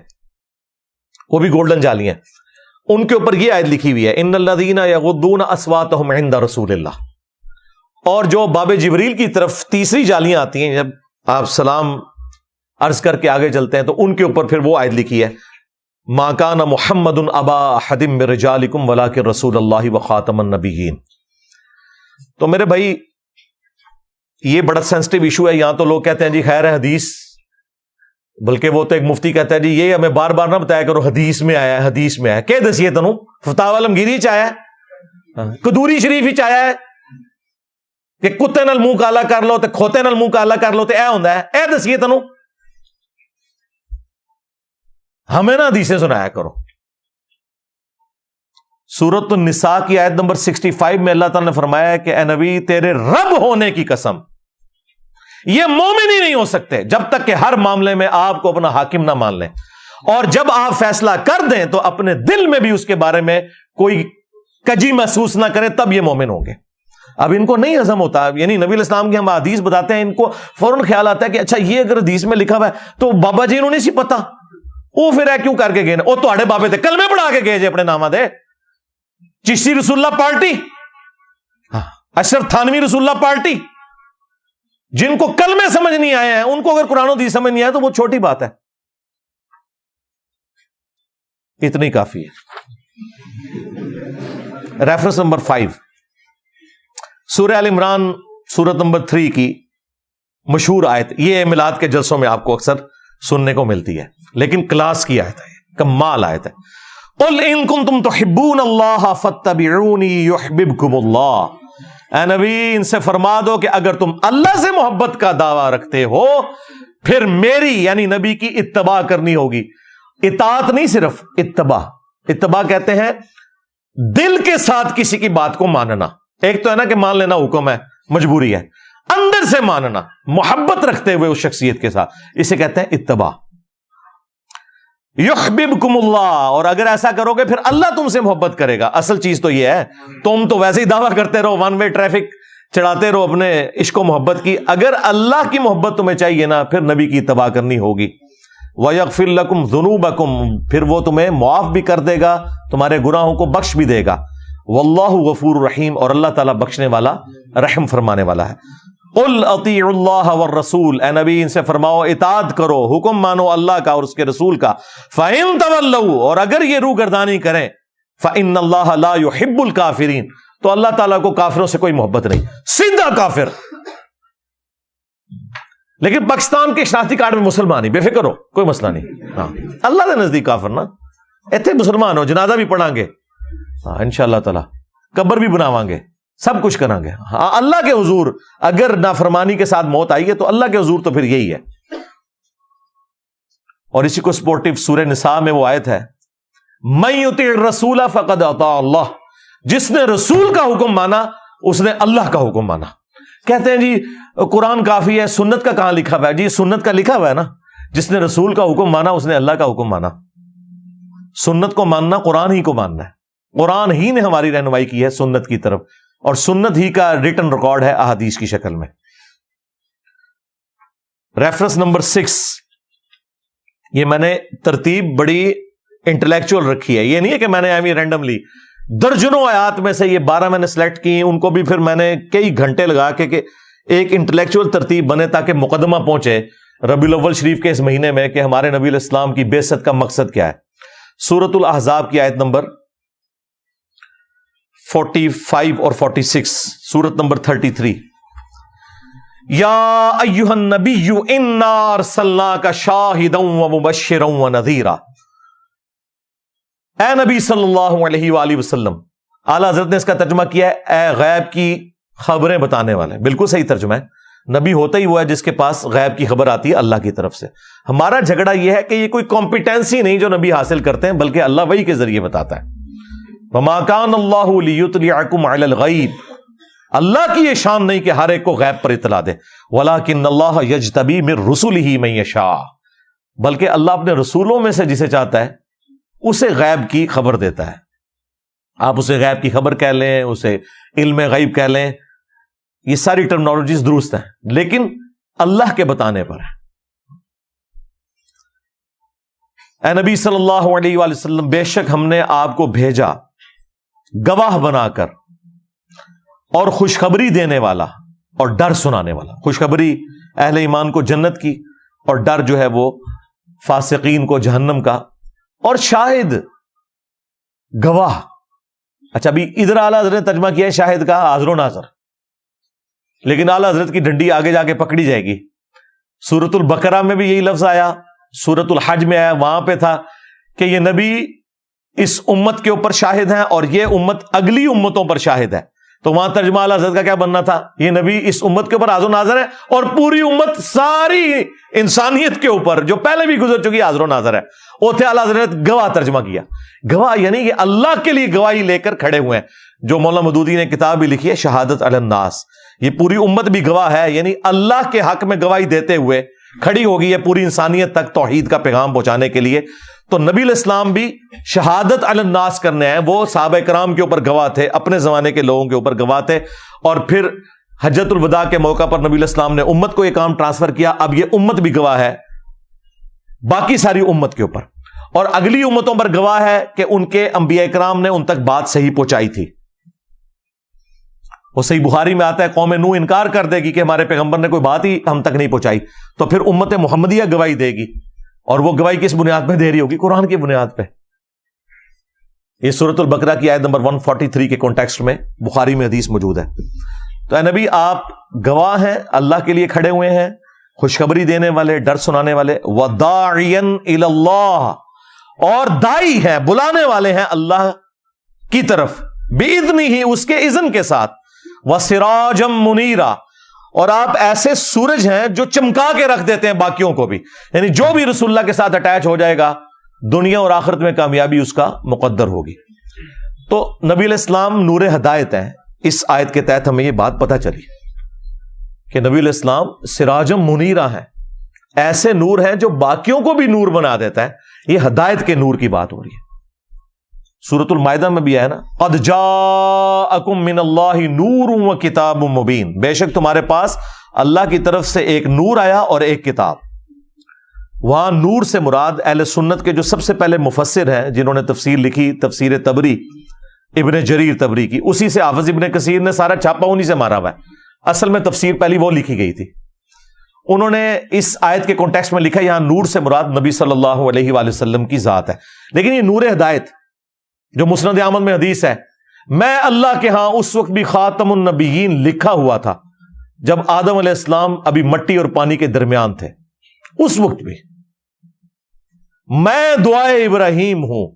وہ بھی گولڈن جالی ہیں, ان کے اوپر یہ آیت لکھی ہوئی ہے ان الذین یغضون اصواتهم عند رسول اللہ. اور جو باب جبریل کی طرف تیسری جالیاں آتی ہیں جب آپ سلام عرض کر کے آگے چلتے ہیں تو ان کے اوپر پھر وہ آیت لکھی ہے ما کان محمد ابا احد من رجالکم ولکن رسول اللہ وخاتم النبیین. تو میرے بھائی یہ بڑا سینسٹیو ایشو ہے. یہاں تو لوگ کہتے ہیں جی خیر ہے حدیث, بلکہ وہ تو ایک مفتی کہتا ہے جی یہ ہمیں بار بار نہ بتایا کرو حدیث میں آیا ہے, حدیث میں آیا کہ دسیے تنوں فتاوی عالمگیری چ آیا ہے, قدوری شریف ہی آیا ہے کہ کتے نال منہ کالا کر لو تے کھوتے نال منہ کالا کر لو تے اے ہوندا ہے, اے دسیے تنوں ہمیں نہ حدیثیں سنایا کرو. سورۃ النساء کی آیت نمبر 65 میں اللہ تعالیٰ نے فرمایا ہے کہ اے نبی تیرے رب ہونے کی قسم یہ مومن ہی نہیں ہو سکتے جب تک کہ ہر معاملے میں آپ کو اپنا حاکم نہ مان لیں, اور جب آپ فیصلہ کر دیں تو اپنے دل میں بھی اس کے بارے میں کوئی کجی محسوس نہ کریں, تب یہ مومن ہوں گے. اب ان کو نہیں ہضم ہوتا, یعنی نبی علیہ السلام کی ہم حدیث بتاتے ہیں ان کو فوراً خیال آتا ہے کہ اچھا یہ اگر حدیث میں لکھا ہوا ہے تو بابا جی انہوں نے سی پتا وہ پھر ہے کیوں کر کے گئے, وہ تو بابے تھے کلمے پڑھا کے گئے جی اپنے نامہ دے. چشتی رسول اللہ پارٹی, اشرف تھانوی رسول اللہ پارٹی, جن کو کلمے سمجھ نہیں آئے ہیں ان کو اگر قرآن و حدیث سمجھ نہیں آئے تو وہ چھوٹی بات ہے, اتنی کافی ہے. ریفرنس نمبر 5 سورہ آل عمران سورت نمبر 3 کی مشہور آیت. یہ میلاد کے جلسوں میں آپ کو اکثر سننے کو ملتی ہے, لیکن کلاس کی آیت ہے, کمال آیت ہے. قل ان کنتم تحبون اللہ فاتبعونی یحببکم اللہ. اے نبی ان سے فرما دو کہ اگر تم اللہ سے محبت کا دعویٰ رکھتے ہو پھر میری یعنی نبی کی اتباع کرنی ہوگی. اطاعت نہیں, صرف اتباع. اتباع کہتے ہیں دل کے ساتھ کسی کی بات کو ماننا. ایک تو ہے نا کہ مان لینا حکم ہے, مجبوری ہے, اندر سے ماننا محبت رکھتے ہوئے اس شخصیت کے ساتھ, اسے کہتے ہیں اتباع. یحببکم اللہ, اور اگر ایسا کرو گے پھر اللہ تم سے محبت کرے گا. اصل چیز تو یہ ہے, تم تو ویسے ہی دعویٰ کرتے رہو, ون وے ٹریفک چڑھاتے رہو اپنے عشق و محبت کی. اگر اللہ کی محبت تمہیں چاہیے نا پھر نبی کی اتباع کرنی ہوگی. وَيَغْفِرْ لَكُمْ ذُنُوبَكُمْ, پھر وہ تمہیں معاف بھی کر دے گا, تمہارے گناہوں کو بخش بھی دے گا. واللہ غفور رحیم, اور اللہ تعالیٰ بخشنے والا رحم فرمانے والا ہے. قل اطیعوا اللہ والرسول, اے نبی ان سے فرماؤ اطاعت کرو, حکم مانو اللہ کا اور اس کے رسول کا. فَإِن تَوَلَّوْا, اور اگر یہ روگردانی کریں, فَإِنَّ اللَّهَ لَا يُحِبُّ الْكَافِرِينَ, تو اللہ تعالیٰ کو کافروں سے کوئی محبت نہیں, سیدھا کافر. لیکن پاکستان کے شناختی کارڈ میں مسلمان ہی, بے فکر ہو, کوئی مسئلہ نہیں. ہاں اللہ کے نزدیک کافر نا, ایتھے مسلمان ہو, جنازہ بھی پڑھاں گے انشاءاللہ تعالی, قبر بھی بناواں گے, سب کچھ کریں گے. ہاں اللہ کے حضور اگر نافرمانی کے ساتھ موت آئی ہے تو اللہ کے حضور تو پھر یہی ہے. اور اسی کو سپورٹیو سورہ نساء میں وہ آیت ہے من یطع الرسول فقد اطاع اللہ, جس نے رسول کا حکم مانا اس نے اللہ کا حکم مانا. کہتے ہیں جی قرآن کافی ہے, سنت کا کہاں لکھا ہوا ہے؟ جی سنت کا لکھا ہوا ہے نا, جس نے رسول کا حکم مانا اس نے اللہ کا حکم مانا. سنت کو ماننا قرآن ہی کو ماننا ہے, قرآن ہی نے ہماری رہنمائی کی ہے سنت کی طرف, اور سنت ہی کا ریٹن ریکارڈ ہے احادیث کی شکل میں. ریفرنس نمبر 6, یہ میں نے ترتیب بڑی انٹلیکچوئل رکھی ہے, یہ نہیں ہے کہ میں نے رینڈملی درجنوں آیات میں سے یہ 12 میں نے سلیکٹ کی, ان کو بھی پھر میں نے کئی گھنٹے لگا کے کہ ایک انٹلیکچوئل ترتیب بنے تاکہ مقدمہ پہنچے ربیع الاول شریف کے اس مہینے میں کہ ہمارے نبی علیہ السلام کی بعثت کا مقصد کیا ہے. سورۃ الاحزاب کی آیت نمبر 45 اور 46, سورت نمبر 33, یا ایھا النبی انا ارسلناک شاہدا ومبشرا ونذیرا. اے نبی صلی اللہ علیہ وآلہ وسلم, اعلیٰ حضرت نے اس کا ترجمہ کیا ہے اے غیب کی خبریں بتانے والے. بالکل صحیح ترجمہ ہے, نبی ہوتا ہی وہ ہے جس کے پاس غیب کی خبر آتی ہے اللہ کی طرف سے. ہمارا جھگڑا یہ ہے کہ یہ کوئی کمپیٹنسی نہیں جو نبی حاصل کرتے ہیں, بلکہ اللہ وحی کے ذریعے بتاتا ہے. وَمَا كَانَ اللَّهُ لِيُطْلِعَكُمْ عَلَى الْغَيْبِ, اللہ کی یہ شان نہیں کہ ہر ایک کو غیب پر اطلاع دے. وَلَكِنَّ اللَّهَ يَجْتَبِي مِن رُسُلِهِ مَن يَشَاءُ, بلکہ اللہ اپنے رسولوں میں سے جسے چاہتا ہے اسے غیب کی خبر دیتا ہے. آپ اسے غیب کی خبر کہہ لیں, اسے علم غیب کہہ لیں, یہ ساری ٹرمنالوجیز درست ہیں، لیکن اللہ کے بتانے پر ہے۔ اے نبی صلی اللہ علیہ وآلہ وسلم، بے شک ہم نے آپ کو بھیجا گواہ بنا کر اور خوشخبری دینے والا اور ڈر سنانے والا۔ خوشخبری اہل ایمان کو جنت کی، اور ڈر جو ہے وہ فاسقین کو جہنم کا، اور شاہد گواہ۔ اچھا، ابھی ادھر اعلیٰ حضرت نے ترجمہ کیا ہے شاہد کا حاضر و ناظر، لیکن اعلیٰ حضرت کی ڈنڈی آگے جا کے پکڑی جائے گی۔ سورۃ البقرہ میں بھی یہی لفظ آیا، سورۃ الحج میں آیا، وہاں پہ تھا کہ یہ نبی اس امت کے اوپر شاہد ہیں اور یہ امت اگلی امتوں پر شاہد ہے، تو وہاں ترجمہ اعلیٰ حضرت کا کیا بننا تھا؟ یہ نبی اس امت کے اوپر حاضر و ناظر ہے اور پوری امت ساری انسانیت کے اوپر جو پہلے بھی گزر چکی حاضر و ناظر ہے۔ اوتھے اعلیٰ حضرت گواہ ترجمہ کیا۔ گواہ یعنی یہ اللہ کے لیے گواہی لے کر کھڑے ہوئے ہیں، جو مولانا مودودی نے کتاب بھی لکھی ہے شہادت علی الناس، یہ پوری امت بھی گواہ ہے، یعنی اللہ کے حق میں گواہی دیتے ہوئے کھڑی ہوگی ہے پوری انسانیت تک توحید کا پیغام پہنچانے کے لیے۔ تو نبی علیہ السلام بھی شہادت علی الناس کرنے ہیں، وہ صحابہ کرام کے اوپر گواہ تھے، اپنے زمانے کے لوگوں کے اوپر گواہ تھے، اور پھر حجۃ الوداع کے موقع پر نبی علیہ السلام نے امت کو یہ کام ٹرانسفر کیا، اب یہ امت بھی گواہ ہے باقی ساری امت کے اوپر، اور اگلی امتوں پر گواہ ہے کہ ان کے انبیاء کرام نے ان تک بات صحیح پہنچائی تھی۔ وہ صحیح بخاری میں آتا ہے قوم نوح انکار کر دے گی کہ ہمارے پیغمبر نے کوئی بات ہی ہم تک نہیں پہنچائی، تو پھر امت محمدیہ گواہی دے گی، اور وہ گواہی کس بنیاد پہ دے رہی ہوگی؟ قرآن کی بنیاد پہ۔ یہ سورۃ البقرہ کی آیت نمبر 143 کے کانٹیکسٹ میں بخاری میں حدیث موجود ہے۔ تو اے نبی، آپ گواہ ہیں، اللہ کے لیے کھڑے ہوئے ہیں، خوشخبری دینے والے، ڈر سنانے والے، وَدَاعِيًا إِلَى اللَّهِ، اور داعی ہیں، بلانے والے ہیں اللہ کی طرف، بِإِذْنِهِ، اس کے اذن کے ساتھ، وَسِرَاجًا مُنِيرًا، اور آپ ایسے سورج ہیں جو چمکا کے رکھ دیتے ہیں باقیوں کو بھی، یعنی جو بھی رسول اللہ کے ساتھ اٹیچ ہو جائے گا دنیا اور آخرت میں کامیابی اس کا مقدر ہوگی۔ تو نبی علیہ السلام نور ہدایت ہیں۔ اس آیت کے تحت ہمیں یہ بات پتہ چلی کہ نبی علیہ السلام سراجم منیرہ ہیں، ایسے نور ہیں جو باقیوں کو بھی نور بنا دیتا ہے۔ یہ ہدایت کے نور کی بات ہو رہی ہے۔ سورۃ المائدہ میں بھی ہے نا، قد جاءکم من اللہ نور و کتاب مبین، بے شک تمہارے پاس اللہ کی طرف سے ایک نور آیا اور ایک کتاب۔ وہاں نور سے مراد اہل سنت کے جو سب سے پہلے مفسر ہیں جنہوں نے تفسیر لکھی، تفسیر تبری ابن جریر تبری کی، اسی سے حافظ ابن کثیر نے سارا چھاپا انہی سے مارا ہوا ہے۔ اصل میں تفسیر پہلی وہ لکھی گئی تھی، انہوں نے اس آیت کے کانٹیکسٹ میں لکھا یہاں نور سے مراد نبی صلی اللہ علیہ وآلہ وسلم کی ذات ہے، لیکن یہ نور ہدایت جو مسند احمد میں حدیث ہے، میں اللہ کے ہاں اس وقت بھی خاتم النبیین لکھا ہوا تھا جب آدم علیہ السلام ابھی مٹی اور پانی کے درمیان تھے، اس وقت بھی میں دعائے ابراہیم ہوں،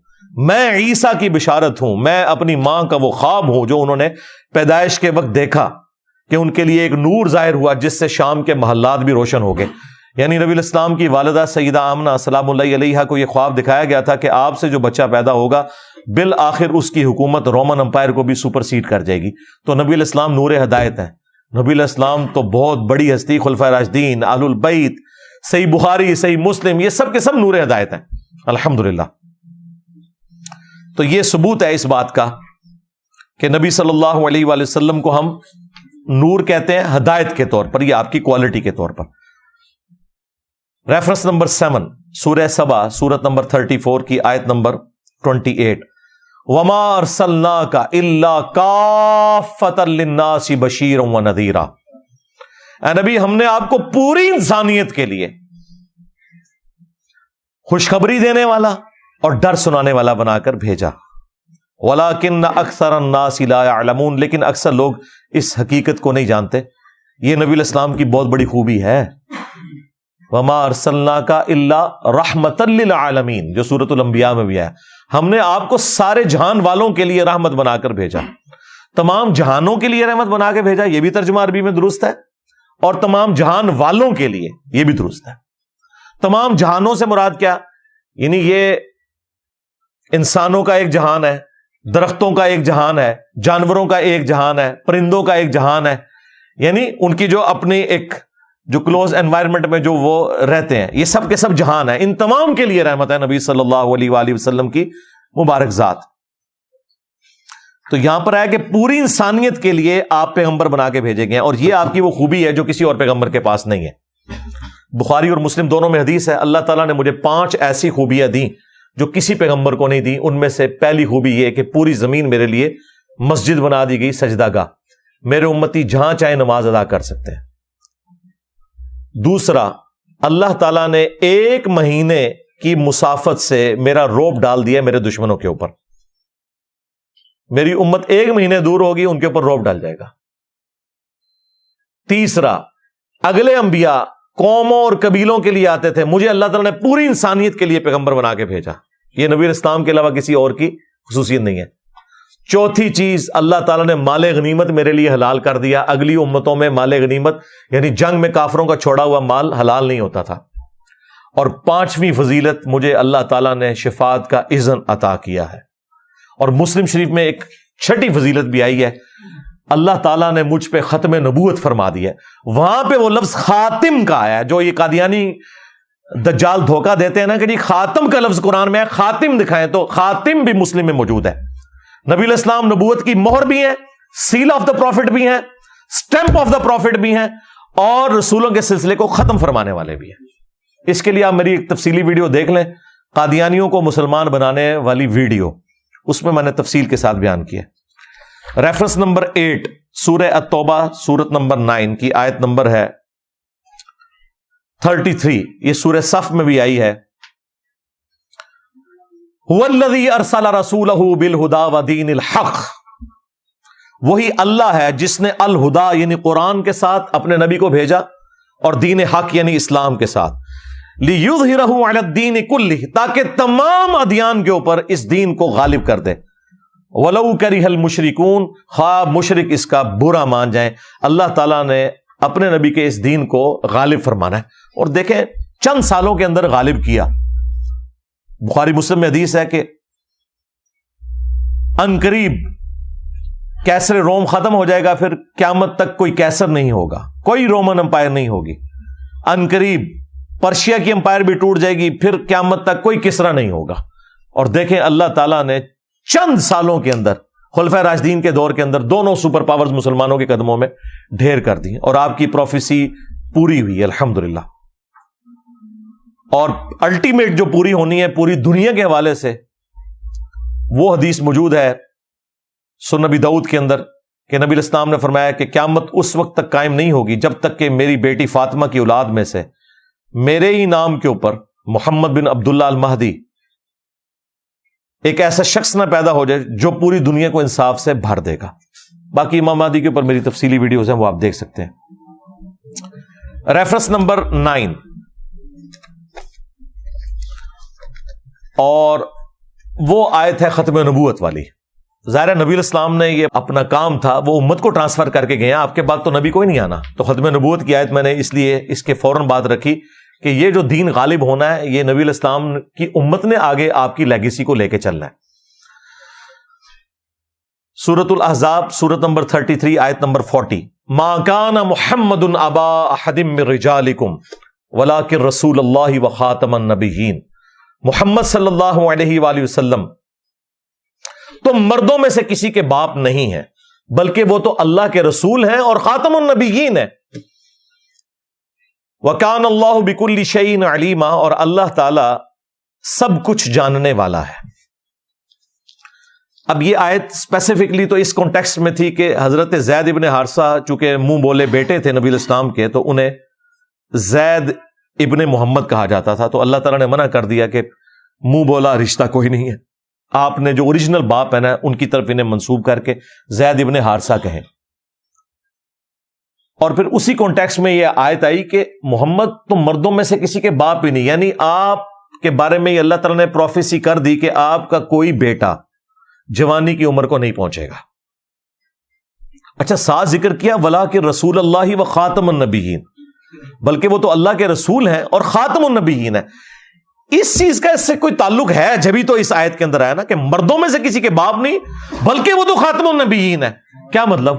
میں عیسیٰ کی بشارت ہوں، میں اپنی ماں کا وہ خواب ہوں جو انہوں نے پیدائش کے وقت دیکھا کہ ان کے لیے ایک نور ظاہر ہوا جس سے شام کے محلات بھی روشن ہو گئے۔ یعنی نبی علیہ السلام کی والدہ سیدہ آمنہ سلام اللہ علیہا کو یہ خواب دکھایا گیا تھا کہ آپ سے جو بچہ پیدا ہوگا بالآخر اس کی حکومت رومن امپائر کو بھی سپر سیڈ کر جائے گی۔ تو نبی علیہ السلام نور ہدایت ہیں۔ نبی علیہ السلام تو بہت بڑی ہستی، خلفائے راشدین، اہل البیت، صحیح بخاری، صحیح مسلم، یہ سب کے سب نور ہدایت ہیں الحمدللہ۔ تو یہ ثبوت ہے اس بات کا کہ نبی صلی اللہ علیہ وآلہ وسلم کو ہم نور کہتے ہیں ہدایت کے طور پر، یہ آپ کی کوالٹی کے طور پر۔ ریفرنس نمبر 7 سورہ سبا، سورت نمبر 34 کی آیت نمبر 28، وما ارسلناک الا کافۃ للناس بشیرا ونذیرا، اے نبی ہم نے آپ کو پوری انسانیت کے لیے خوشخبری دینے والا اور ڈر سنانے والا بنا کر بھیجا، ولیکن اکثر الناس لا یعلمون، لیکن اکثر لوگ اس حقیقت کو نہیں جانتے۔ یہ نبی علیہ السلام کی بہت بڑی خوبی ہے۔ وما ارسلناک الا رحمۃ للعالمین، جو سورۃ الانبیاء میں بھی ہے، ہم نے آپ کو سارے جہان والوں کے لیے رحمت بنا کر بھیجا، تمام جہانوں کے لیے رحمت بنا کے بھیجا، یہ بھی ترجمہ عربی میں درست ہے، اور تمام جہان والوں کے لیے یہ بھی درست ہے۔ تمام جہانوں سے مراد کیا؟ یعنی یہ انسانوں کا ایک جہان ہے، درختوں کا ایک جہان ہے، جانوروں کا ایک جہان ہے، پرندوں کا ایک جہان ہے، یعنی ان کی جو اپنی ایک جو کلوز انوائرمنٹ میں جو وہ رہتے ہیں، یہ سب کے سب جہان ہے، ان تمام کے لیے رحمت ہے نبی صلی اللہ علیہ وآلہ وسلم کی مبارک ذات۔ تو یہاں پر آیا کہ پوری انسانیت کے لیے آپ پیغمبر بنا کے بھیجے گئے ہیں، اور یہ آپ کی وہ خوبی ہے جو کسی اور پیغمبر کے پاس نہیں ہے۔ بخاری اور مسلم دونوں میں حدیث ہے، اللہ تعالیٰ نے مجھے 5 ایسی خوبیاں دیں جو کسی پیغمبر کو نہیں دی۔ ان میں سے پہلی خوبی یہ کہ پوری زمین میرے لیے مسجد بنا دی گئی، سجدہ گاہ، میرے امتی جہاں چاہے نماز ادا کر سکتے ہیں۔ دوسرا، اللہ تعالیٰ نے 1 مہینے کی مسافت سے میرا روب ڈال دیا میرے دشمنوں کے اوپر۔ میری امت 1 مہینے دور ہوگی، ان کے اوپر روب ڈال جائے گا۔ تیسرا، اگلے انبیاء قوموں اور قبیلوں کے لیے آتے تھے، مجھے اللہ تعالیٰ نے پوری انسانیت کے لیے پیغمبر بنا کے بھیجا۔ یہ نبی اسلام کے علاوہ کسی اور کی خصوصیت نہیں ہے۔ چوتھی چیز، اللہ تعالیٰ نے مال غنیمت میرے لیے حلال کر دیا۔ اگلی امتوں میں مال غنیمت یعنی جنگ میں کافروں کا چھوڑا ہوا مال حلال نہیں ہوتا تھا۔ اور 5ویں فضیلت، مجھے اللہ تعالیٰ نے شفاعت کا اذن عطا کیا ہے۔ اور مسلم شریف میں ایک 6ٹھی فضیلت بھی آئی ہے، اللہ تعالیٰ نے مجھ پہ ختم نبوت فرما دی ہے۔ وہاں پہ وہ لفظ خاتم کا آیا ہے، جو یہ قادیانی دجال دھوکہ دیتے ہیں نا کہ جی خاتم کا لفظ قرآن میں ہے، خاتم دکھائیں، تو خاتم بھی مسلم میں موجود ہے۔ نبی علیہ السلام نبوت کی مہر بھی ہے، سیل آف دا پروفٹ بھی ہیں، سٹیمپ آف دا پروفٹ بھی ہیں، اور رسولوں کے سلسلے کو ختم فرمانے والے بھی ہیں۔ اس کے لیے آپ میری ایک تفصیلی ویڈیو دیکھ لیں، قادیانیوں کو مسلمان بنانے والی ویڈیو، اس میں میں نے تفصیل کے ساتھ بیان کیا۔ ریفرنس نمبر 8 سورہ التوبہ سورت نمبر 9 کی آیت نمبر ہے 33، یہ سورہ صف میں بھی آئی ہے۔ هو الذی ارسل رسولہ بالہدی ودین الحق، وہی اللہ ہے جس نے الہدا یعنی قرآن کے ساتھ اپنے نبی کو بھیجا، اور دین حق یعنی اسلام کے ساتھ، لیظہرہ علی الدین کلہ، تاکہ تمام ادیان کے اوپر اس دین کو غالب کر دے۔ وَلَوْ كَرِهَ الْمُشْرِكُونَ، خواہ مشرک اس کا برا مان جائیں، اللہ تعالیٰ نے اپنے نبی کے اس دین کو غالب فرمانا ہے، اور دیکھیں چند سالوں کے اندر غالب کیا۔ بخاری مسلم میں حدیث ہے کہ عنقریب کیسر روم ختم ہو جائے گا، پھر قیامت تک کوئی کیسر نہیں ہوگا، کوئی رومن امپائر نہیں ہوگی۔ عنقریب پرشیا کی امپائر بھی ٹوٹ جائے گی، پھر قیامت تک کوئی کسرا نہیں ہوگا۔ اور دیکھیں اللہ تعالیٰ نے چند سالوں کے اندر خلفائے راشدین کے دور کے اندر دونوں سپر پاورز مسلمانوں کے قدموں میں ڈھیر کر دی، اور آپ کی پروفیسی پوری ہوئی الحمدللہ۔ اور الٹیمیٹ جو پوری ہونی ہے پوری دنیا کے حوالے سے، وہ حدیث موجود ہے سنن نبی داؤد کے اندر کہ نبی علیہ السلام نے فرمایا کہ قیامت اس وقت تک قائم نہیں ہوگی جب تک کہ میری بیٹی فاطمہ کی اولاد میں سے میرے ہی نام کے اوپر محمد بن عبداللہ المہدی ایک ایسا شخص نہ پیدا ہو جائے جو پوری دنیا کو انصاف سے بھر دے گا۔ باقی امام مہدی کے اوپر میری تفصیلی ویڈیوز ہیں، وہ آپ دیکھ سکتے ہیں۔ ریفرنس نمبر 9، اور وہ آیت ہے ختم نبوت والی۔ ظاہر نبی علیہ السلام نے یہ اپنا کام تھا، وہ امت کو ٹرانسفر کر کے گئے، آپ کے بعد تو نبی کوئی نہیں آنا، تو ختم نبوت کی آیت میں نے اس لیے اس کے فوراً بعد رکھی کہ یہ جو دین غالب ہونا ہے یہ نبی علیہ السلام کی امت نے آگے آپ کی لیگیسی کو لے کے چلنا ہے۔ سورۃ الاحزاب سورت نمبر 33 آیت نمبر 40، ما کان محمد ابا احد من رجالکم ولکن رسول اللہ وخاتم النبیین، محمد صلی اللہ علیہ وآلہ وسلم تو مردوں میں سے کسی کے باپ نہیں ہے، بلکہ وہ تو اللہ کے رسول ہیں اور خاتم النبیین ہیں۔ وَكَانَ اللَّهُ بِكُلِّ شَيْءٍ عَلِيمًا، اور اللہ تعالی سب کچھ جاننے والا ہے۔ اب یہ آیت اسپیسیفکلی تو اس کانٹیکسٹ میں تھی کہ حضرت زید ابن حارثہ چونکہ منہ بولے بیٹے تھے نبی علیہ السلام کے، تو انہیں زید ابن محمد کہا جاتا تھا، تو اللہ تعالیٰ نے منع کر دیا کہ منہ بولا رشتہ کوئی نہیں ہے، آپ نے جو اوریجنل باپ ہے نا ان کی طرف انہیں منسوب کر کے زید ابن حارثہ کہیں۔ اور پھر اسی کانٹیکسٹ میں یہ آیت آئی کہ محمد تو مردوں میں سے کسی کے باپ ہی نہیں، یعنی آپ کے بارے میں اللہ تعالیٰ نے پروفیسی کر دی کہ آپ کا کوئی بیٹا جوانی کی عمر کو نہیں پہنچے گا۔ اچھا ساتھ ذکر کیا وَلَٰكِن رسول اللہ و خاتم النبیین، بلکہ وہ تو اللہ کے رسول ہیں اور خاتم النبیین ہیں۔ اس چیز کا اس سے کوئی تعلق ہے جبھی تو اس آیت کے اندر آیا نا کہ مردوں میں سے کسی کے باپ نہیں بلکہ وہ تو خاتم النبیین ہے۔ کیا مطلب؟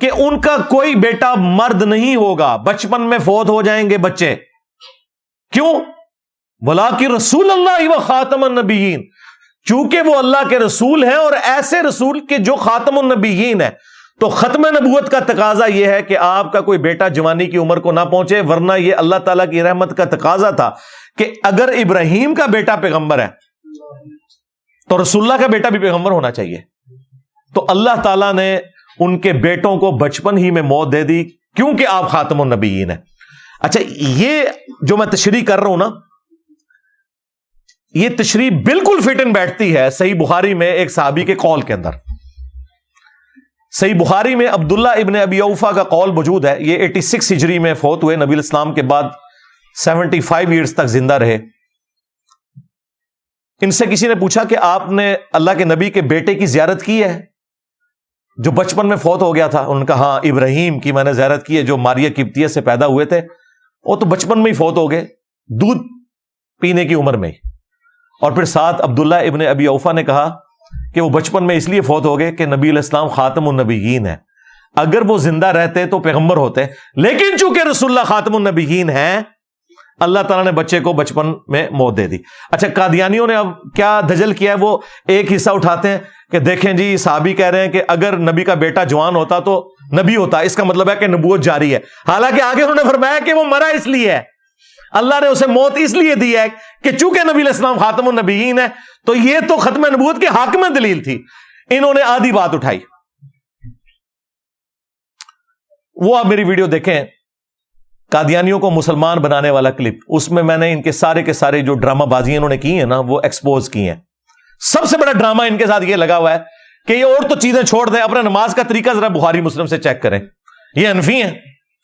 کہ ان کا کوئی بیٹا مرد نہیں ہوگا، بچپن میں فوت ہو جائیں گے بچے۔ کیوں؟ وَلَٰكِن رسول اللہ و خاتم النبیین، چونکہ وہ اللہ کے رسول ہیں اور ایسے رسول کے جو خاتم النبیین ہے، تو ختم نبوت کا تقاضا یہ ہے کہ آپ کا کوئی بیٹا جوانی کی عمر کو نہ پہنچے، ورنہ یہ اللہ تعالیٰ کی رحمت کا تقاضا تھا کہ اگر ابراہیم کا بیٹا پیغمبر ہے تو رسول اللہ کا بیٹا بھی پیغمبر ہونا چاہیے. تو اللہ تعالیٰ نے ان کے بیٹوں کو بچپن ہی میں موت دے دی کیونکہ آپ خاتم النبیین ہیں. اچھا، یہ جو میں تشریح کر رہا ہوں نا، یہ تشریح بالکل فٹ ان بیٹھتی ہے صحیح بخاری میں ایک صحابی کے قول کے اندر. صحیح بخاری میں عبداللہ ابن ابی اوفا کا قول موجود ہے. یہ 86 ہجری میں فوت ہوئے، نبی الاسلام کے بعد 75 ایئرز تک زندہ رہے. ان سے کسی نے پوچھا کہ آپ نے اللہ کے نبی کے بیٹے کی زیارت کی ہے جو بچپن میں فوت ہو گیا تھا؟ انہوں نے کہا ہاں، ابراہیم کی میں نے زیارت کی ہے جو ماریہ قبطیہ سے پیدا ہوئے تھے، وہ تو بچپن میں ہی فوت ہو گئے، دودھ پینے کی عمر میں ہی. اور پھر ساتھ عبداللہ ابن ابی اوفا نے کہا کہ وہ بچپن میں اس لیے فوت ہو گئے کہ نبی علیہ السلام خاتم النبیین ہے، اگر وہ زندہ رہتے تو پیغمبر ہوتے، لیکن چونکہ رسول اللہ خاتم النبیین ہیں، اللہ تعالیٰ نے بچے کو بچپن میں موت دے دی. اچھا، قادیانیوں نے اب کیا دجل کیا ہے، وہ ایک حصہ اٹھاتے ہیں کہ دیکھیں جی صحابی کہہ رہے ہیں کہ اگر نبی کا بیٹا جوان ہوتا تو نبی ہوتا، اس کا مطلب ہے کہ نبوت جاری ہے. حالانکہ آگے انہوں نے فرمایا کہ وہ مرا اس لیے ہے، اللہ نے اسے موت اس لیے دی ہے کہ چونکہ نبی علیہ السلام خاتم النبیین ہے. تو یہ تو ختم نبوت کے حق میں دلیل تھی، انہوں نے آدھی بات اٹھائی. وہ آپ میری ویڈیو دیکھیں، قادیانیوں کو مسلمان بنانے والا کلپ، اس میں نے ان کے سارے جو ڈرامہ بازی انہوں نے کی ہیں نا وہ ایکسپوز کی ہیں. سب سے بڑا ڈرامہ ان کے ساتھ یہ لگا ہوا ہے کہ یہ اور تو چیزیں چھوڑ دیں، اپنا نماز کا طریقہ ذرا بخاری مسلم سے چیک کریں، یہ حنفی ہیں.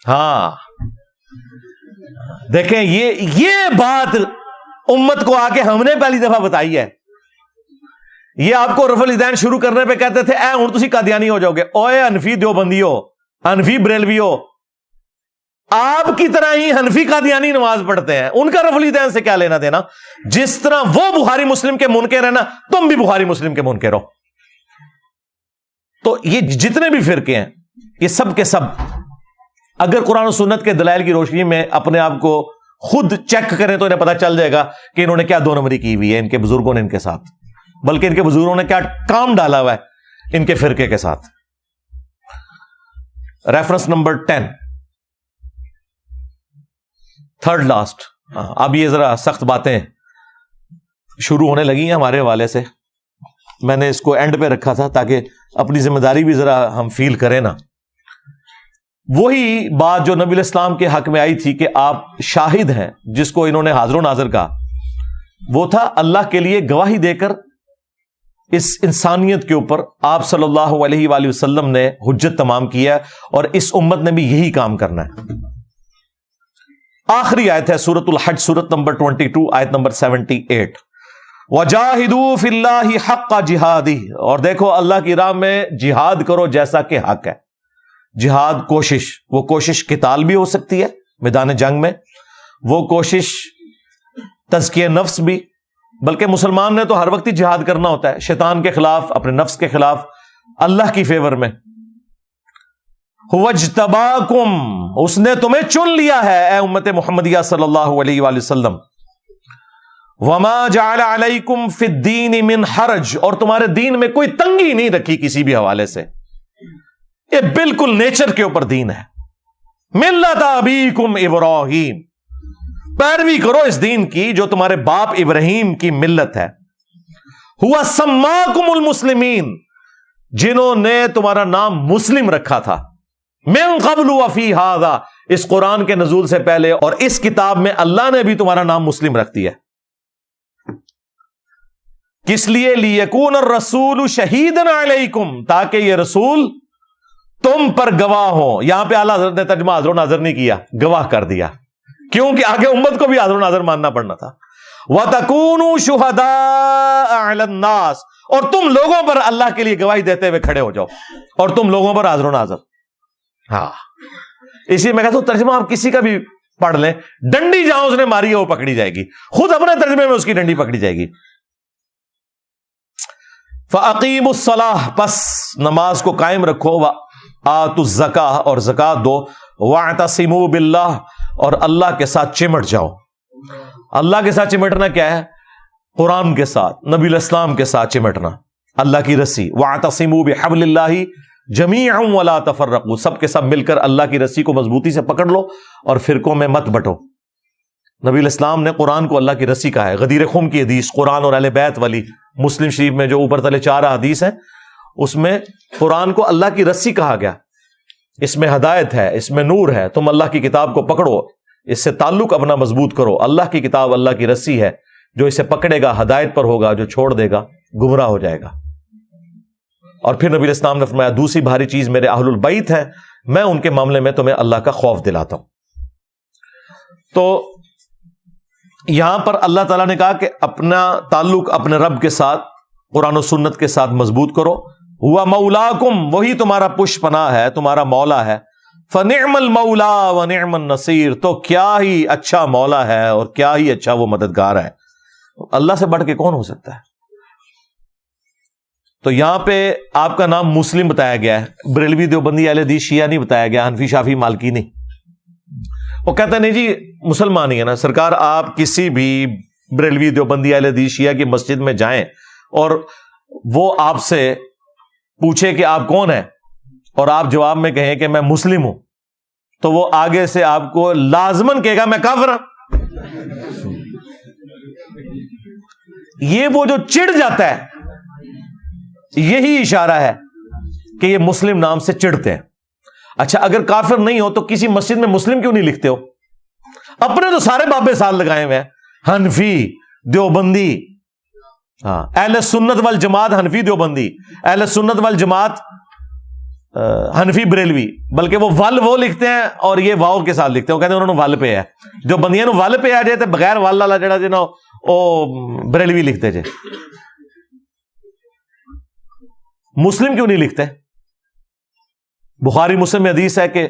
ہاں دیکھیں، یہ بات امت کو آ کے ہم نے پہلی دفعہ بتائی ہے. یہ آپ کو رفع الیدین شروع کرنے پہ کہتے تھے اے ہن تسی قادیانی ہو جاؤ گے، اوے حنفی دیوبندی ہو، حنفی بریلوی ہو، آپ کی طرح ہی حنفی قادیانی نماز پڑھتے ہیں، ان کا رفع الیدین سے کیا لینا دینا؟ جس طرح وہ بخاری مسلم کے منکر ہیں نا، تم بھی بخاری مسلم کے منکر ہو. تو یہ جتنے بھی فرقے ہیں یہ سب کے سب اگر قرآن و سنت کے دلائل کی روشنی میں اپنے آپ کو خود چیک کریں تو انہیں پتہ چل جائے گا کہ انہوں نے کیا دو نمبری کی ہوئی ہے ان کے بزرگوں نے ان کے ساتھ، بلکہ ان کے بزرگوں نے کیا کام ڈالا ہوا ہے ان کے فرقے کے ساتھ. Reference number 10، third last. اب یہ ذرا سخت باتیں شروع ہونے لگی ہیں ہمارے حوالے سے، میں نے اس کو اینڈ پہ رکھا تھا تاکہ اپنی ذمہ داری بھی ذرا ہم فیل کریں نا. وہی بات جو نبی علیہ السلام کے حق میں آئی تھی کہ آپ شاہد ہیں، جس کو انہوں نے حاضر و ناظر کہا، وہ تھا اللہ کے لیے گواہی دے کر اس انسانیت کے اوپر آپ صلی اللہ علیہ وآلہ وسلم نے حجت تمام کیا، اور اس امت نے بھی یہی کام کرنا ہے. آخری آیت ہے سورۃ الحج، سورۃ نمبر 22، آیت نمبر 78، وَجَاهِدُوا فِي اللَّهِ حَقَّ جِهَادِهِ، اور دیکھو اللہ کی راہ میں جہاد کرو جیسا کہ حق ہے. جہاد کوشش، وہ کوشش قتال بھی ہو سکتی ہے میدان جنگ میں، وہ کوشش تزکیہ نفس بھی، بلکہ مسلمان نے تو ہر وقت ہی جہاد کرنا ہوتا ہے، شیطان کے خلاف، اپنے نفس کے خلاف، اللہ کی فیور میں. وَاجْتَبَاكُمْ، اس نے تمہیں چن لیا ہے اے امت محمدیہ صلی اللہ علیہ وآلہ وسلم. وَمَا جَعَلَ عَلَيْكُمْ فِي الدِّينِ مِنْ حَرَج، اور تمہارے دین میں کوئی تنگی نہیں رکھی کسی بھی حوالے سے، یہ بالکل نیچر کے اوپر دین ہے. ملت ابیکم ابراہیم، پیروی کرو اس دین کی جو تمہارے باپ ابراہیم کی ملت ہے. ہوا سماکم المسلمین، جنہوں نے تمہارا نام مسلم رکھا تھا، من قبل وفی ھذا، اس قرآن کے نزول سے پہلے اور اس کتاب میں اللہ نے بھی تمہارا نام مسلم رکھ دیا. کس لیے؟ لیکون الرسول شہیدن علیکم، تاکہ یہ رسول تم پر گواہ ہو. یہاں پہ اعلیٰ حضرت نے ترجمہ حاضر و ناظر نہیں کیا، گواہ کر دیا، کیونکہ آگے امت کو بھی حاضر و ناظر ماننا پڑنا تھا. وَتَكُونُوا شُهَدَاءَ عَلَى النَّاسِ، اور تم لوگوں پر اللہ کے لیے گواہی دیتے ہوئے کھڑے ہو جاؤ، اور تم لوگوں پر حاضر و ناظر. ہاں، اسی میں کہتا ہوں ترجمہ آپ کسی کا بھی پڑھ لیں، ڈنڈی جہاں اس نے ماری ہے وہ پکڑی جائے گی، خود اپنے ترجمے میں اس کی ڈنڈی پکڑی جائے گی. فَأَقِيمُوا الصَّلَاةَ، پس نماز کو قائم رکھو، وَآتُوا الزَّكَاةَ، اور زکات دو، وَاعْتَصِمُوا بِاللَّهِ، اور اللہ کے ساتھ چمٹ جاؤ. اللہ کے ساتھ چمٹنا کیا ہے؟ قرآن کے ساتھ، نبی الاسلام کے ساتھ چمٹنا، اللہ کی رسی، وَاعْتَصِمُوا بِحَبْلِ اللَّهِ جَمِيعًا وَلَا تَفَرَّقُوا، سب کے سب مل کر اللہ کی رسی کو مضبوطی سے پکڑ لو اور فرقوں میں مت بٹو۔ نبی الاسلام نے قرآن کو اللہ کی رسی کہا ہے۔ غدیر خم کی حدیث، قرآن اور اہل بیت والی، مسلم شریف میں جو اوپر تلے 4 حدیث ہیں، اس میں قرآن کو اللہ کی رسی کہا گیا۔ اس میں ہدایت ہے، اس میں نور ہے، تم اللہ کی کتاب کو پکڑو، اس سے تعلق اپنا مضبوط کرو۔ اللہ کی کتاب اللہ کی رسی ہے، جو اسے پکڑے گا ہدایت پر ہوگا، جو چھوڑ دے گا گمراہ ہو جائے گا۔ اور پھر نبی الاسلام نے فرمایا دوسری بھاری چیز میرے اہل البیت ہے، میں ان کے معاملے میں تمہیں اللہ کا خوف دلاتا ہوں۔ تو یہاں پر اللہ تعالیٰ نے کہا کہ اپنا تعلق اپنے رب کے ساتھ، قرآن و سنت کے ساتھ مضبوط کرو۔ ہوا مولاکم، وہی تمہارا پش پناہ ہے، تمہارا مولا ہے۔ فنعم المولا ونعم النصیر، تو کیا ہی اچھا مولا ہے اور کیا ہی اچھا وہ مددگار ہے۔ اللہ سے بڑھ کے کون ہو سکتا ہے؟ تو یہاں پہ آپ کا نام مسلم بتایا گیا ہے، بریلوی دیوبندی اہل حدیث شیعہ نہیں بتایا گیا، حنفی شافعی مالکی نہیں۔ وہ کہتا ہے نہیں جی مسلمان ہی ہے نا سرکار، آپ کسی بھی بریلوی دیوبندی اہل حدیث شیعہ کی مسجد میں جائیں اور وہ آپ سے پوچھے کہ آپ کون ہیں اور آپ جواب میں کہیں کہ میں مسلم ہوں، تو وہ آگے سے آپ کو لازماً کہے گا میں کافر ہوں۔ یہ وہ جو چڑ جاتا ہے، یہی اشارہ ہے کہ یہ مسلم نام سے چڑھتے ہیں۔ اچھا اگر کافر نہیں ہو تو کسی مسجد میں مسلم کیوں نہیں لکھتے ہو؟ اپنے تو سارے بابے سال لگائے ہوئے ہیں، حنفی، دیوبندی، ہاں اہل سنت والجماعت حنفی دیوبندی، اہل سنت والجماعت حنفی بریلوی، بلکہ وہ ول وہ لکھتے ہیں اور یہ واؤ کے ساتھ لکھتے ہیں، وہ کہتے ہیں انہوں نے ول پہ ہے، جو بندیاں نو ول پہ آ جائے تو بغیر ول والا جڑا جی نا وہ بریلوی لکھتے جے۔ مسلم کیوں نہیں لکھتے؟ بخاری مسلم میں حدیث ہے کہ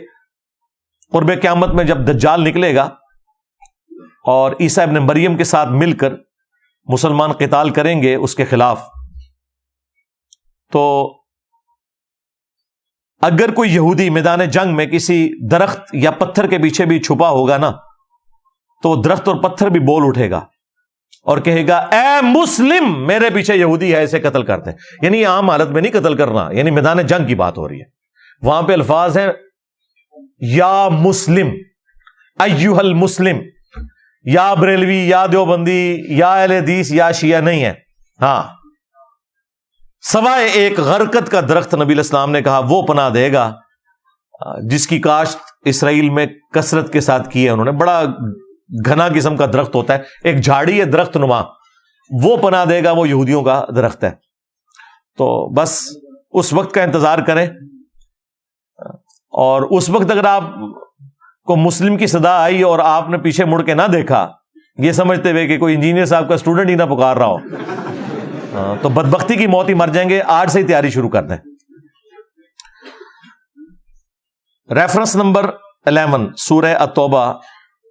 قرب قیامت میں جب دجال نکلے گا اور عیسیٰ ابن مریم کے ساتھ مل کر مسلمان قتال کریں گے اس کے خلاف، تو اگر کوئی یہودی میدان جنگ میں کسی درخت یا پتھر کے پیچھے بھی چھپا ہوگا نا، تو درخت اور پتھر بھی بول اٹھے گا اور کہے گا اے مسلم، میرے پیچھے یہودی ہے، اسے قتل کرتے ہیں۔ یعنی عام حالت میں نہیں قتل کرنا، یعنی میدان جنگ کی بات ہو رہی ہے۔ وہاں پہ الفاظ ہیں یا مسلم، ایھا المسلم، یا بریلوی یا دیوبندی یا اہل حدیث یا شیعہ نہیں ہے۔ ہاں سوائے ایک غرقت کا درخت نبی الاسلام نے کہا وہ پناہ دے گا جس کی کاشت اسرائیل میں کثرت کے ساتھ کی ہے انہوں نے، بڑا گھنا قسم کا درخت ہوتا ہے، ایک جھاڑی ہے درخت نما، وہ پناہ دے گا، وہ یہودیوں کا درخت ہے۔ تو بس اس وقت کا انتظار کریں، اور اس وقت اگر آپ کو مسلم کی صدا آئی اور آپ نے پیچھے مڑ کے نہ دیکھا، یہ سمجھتے ہوئے کہ کوئی انجینئر صاحب کا اسٹوڈنٹ ہی نہ پکار رہا ہو، تو بدبختی کی موت ہی مر جائیں گے۔ آج سے ہی تیاری شروع کر دیں۔ ریفرنس نمبر 11 سورہ التوبہ،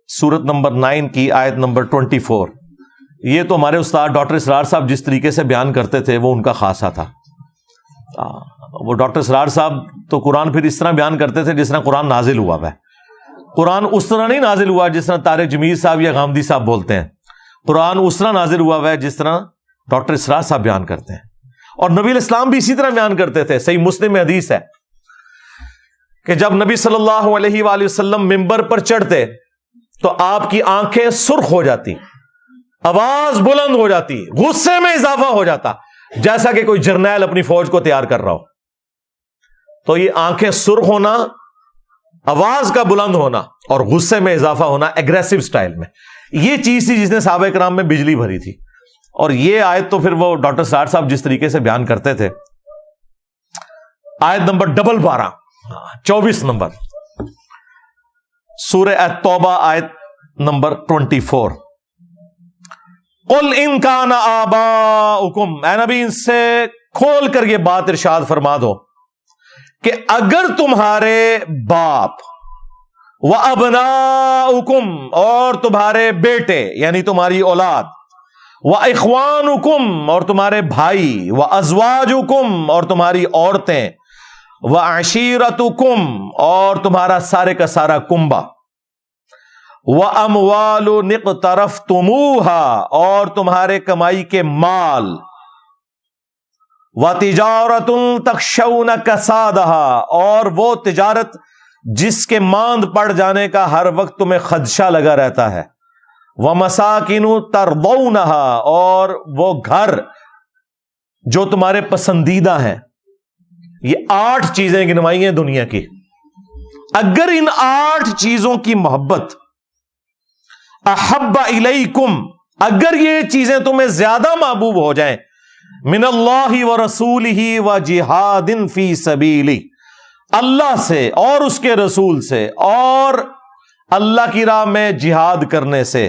سورت نمبر 9 کی آیت نمبر 24۔ یہ تو ہمارے استاد ڈاکٹر اسرار صاحب جس طریقے سے بیان کرتے تھے وہ ان کا خاصہ تھا۔ وہ ڈاکٹر اسرار صاحب تو قرآن پھر اس طرح بیان کرتے تھے جس طرح قرآن نازل ہوا ہے۔ قرآن اس طرح نہیں نازل ہوا جس طرح طارق جمیل صاحب یا غامدی صاحب بولتے ہیں، قرآن اس طرح نازل ہوا ہے جس طرح ڈاکٹر اسرار صاحب بیان کرتے ہیں۔ اور نبی الاسلام بھی اسی طرح بیان کرتے تھے۔ صحیح مسلم میں حدیث ہے کہ جب نبی صلی اللہ علیہ وآلہ وسلم ممبر پر چڑھتے تو آپ کی آنکھیں سرخ ہو جاتی، آواز بلند ہو جاتی، غصے میں اضافہ ہو جاتا، جیسا کہ کوئی جرنیل اپنی فوج کو تیار کر رہا ہو۔ تو یہ آنکھیں سرخ ہونا، آواز کا بلند ہونا اور غصے میں اضافہ ہونا ایگریسو سٹائل میں، یہ چیز تھی جس نے صحابہ کرام میں بجلی بھری تھی۔ اور یہ آیت تو پھر وہ ڈاکٹر سار صاحب جس طریقے سے بیان کرتے تھے، آیت نمبر 12 24 نمبر سورہ التوبہ آیت نمبر 24۔ قل ان کان آباؤکم، اے نبی ان سے کھول کر یہ بات ارشاد فرما دو کہ اگر تمہارے باپ وابناؤکم، اور تمہارے بیٹے یعنی تمہاری اولاد، واخوانکم، اور تمہارے بھائی، وازواجکم، اور تمہاری عورتیں، وعشیرتکم، اور تمہارا سارے کا سارا کنبہ، وَأَمْوَالٌ اقْتَرَفْتُمُوهَا، اور تمہارے کمائی کے مال، وَتِجَارَةٌ تَخْشَوْنَ كَسَادَهَا، اور وہ تجارت جس کے ماند پڑ جانے کا ہر وقت تمہیں خدشہ لگا رہتا ہے، وَمَسَاكِنُ تَرْضَوْنَهَا، اور وہ گھر جو تمہارے پسندیدہ ہیں۔ یہ 8 چیزیں گنوائی ہیں دنیا کی۔ اگر ان 8 چیزوں کی محبت، احب الیکم، اگر یہ چیزیں تمہیں زیادہ محبوب ہو جائیں، من اللہ ورسولہ وجہاد فی سبیلہ، اللہ سے اور اس کے رسول سے اور اللہ کی راہ میں جہاد کرنے سے،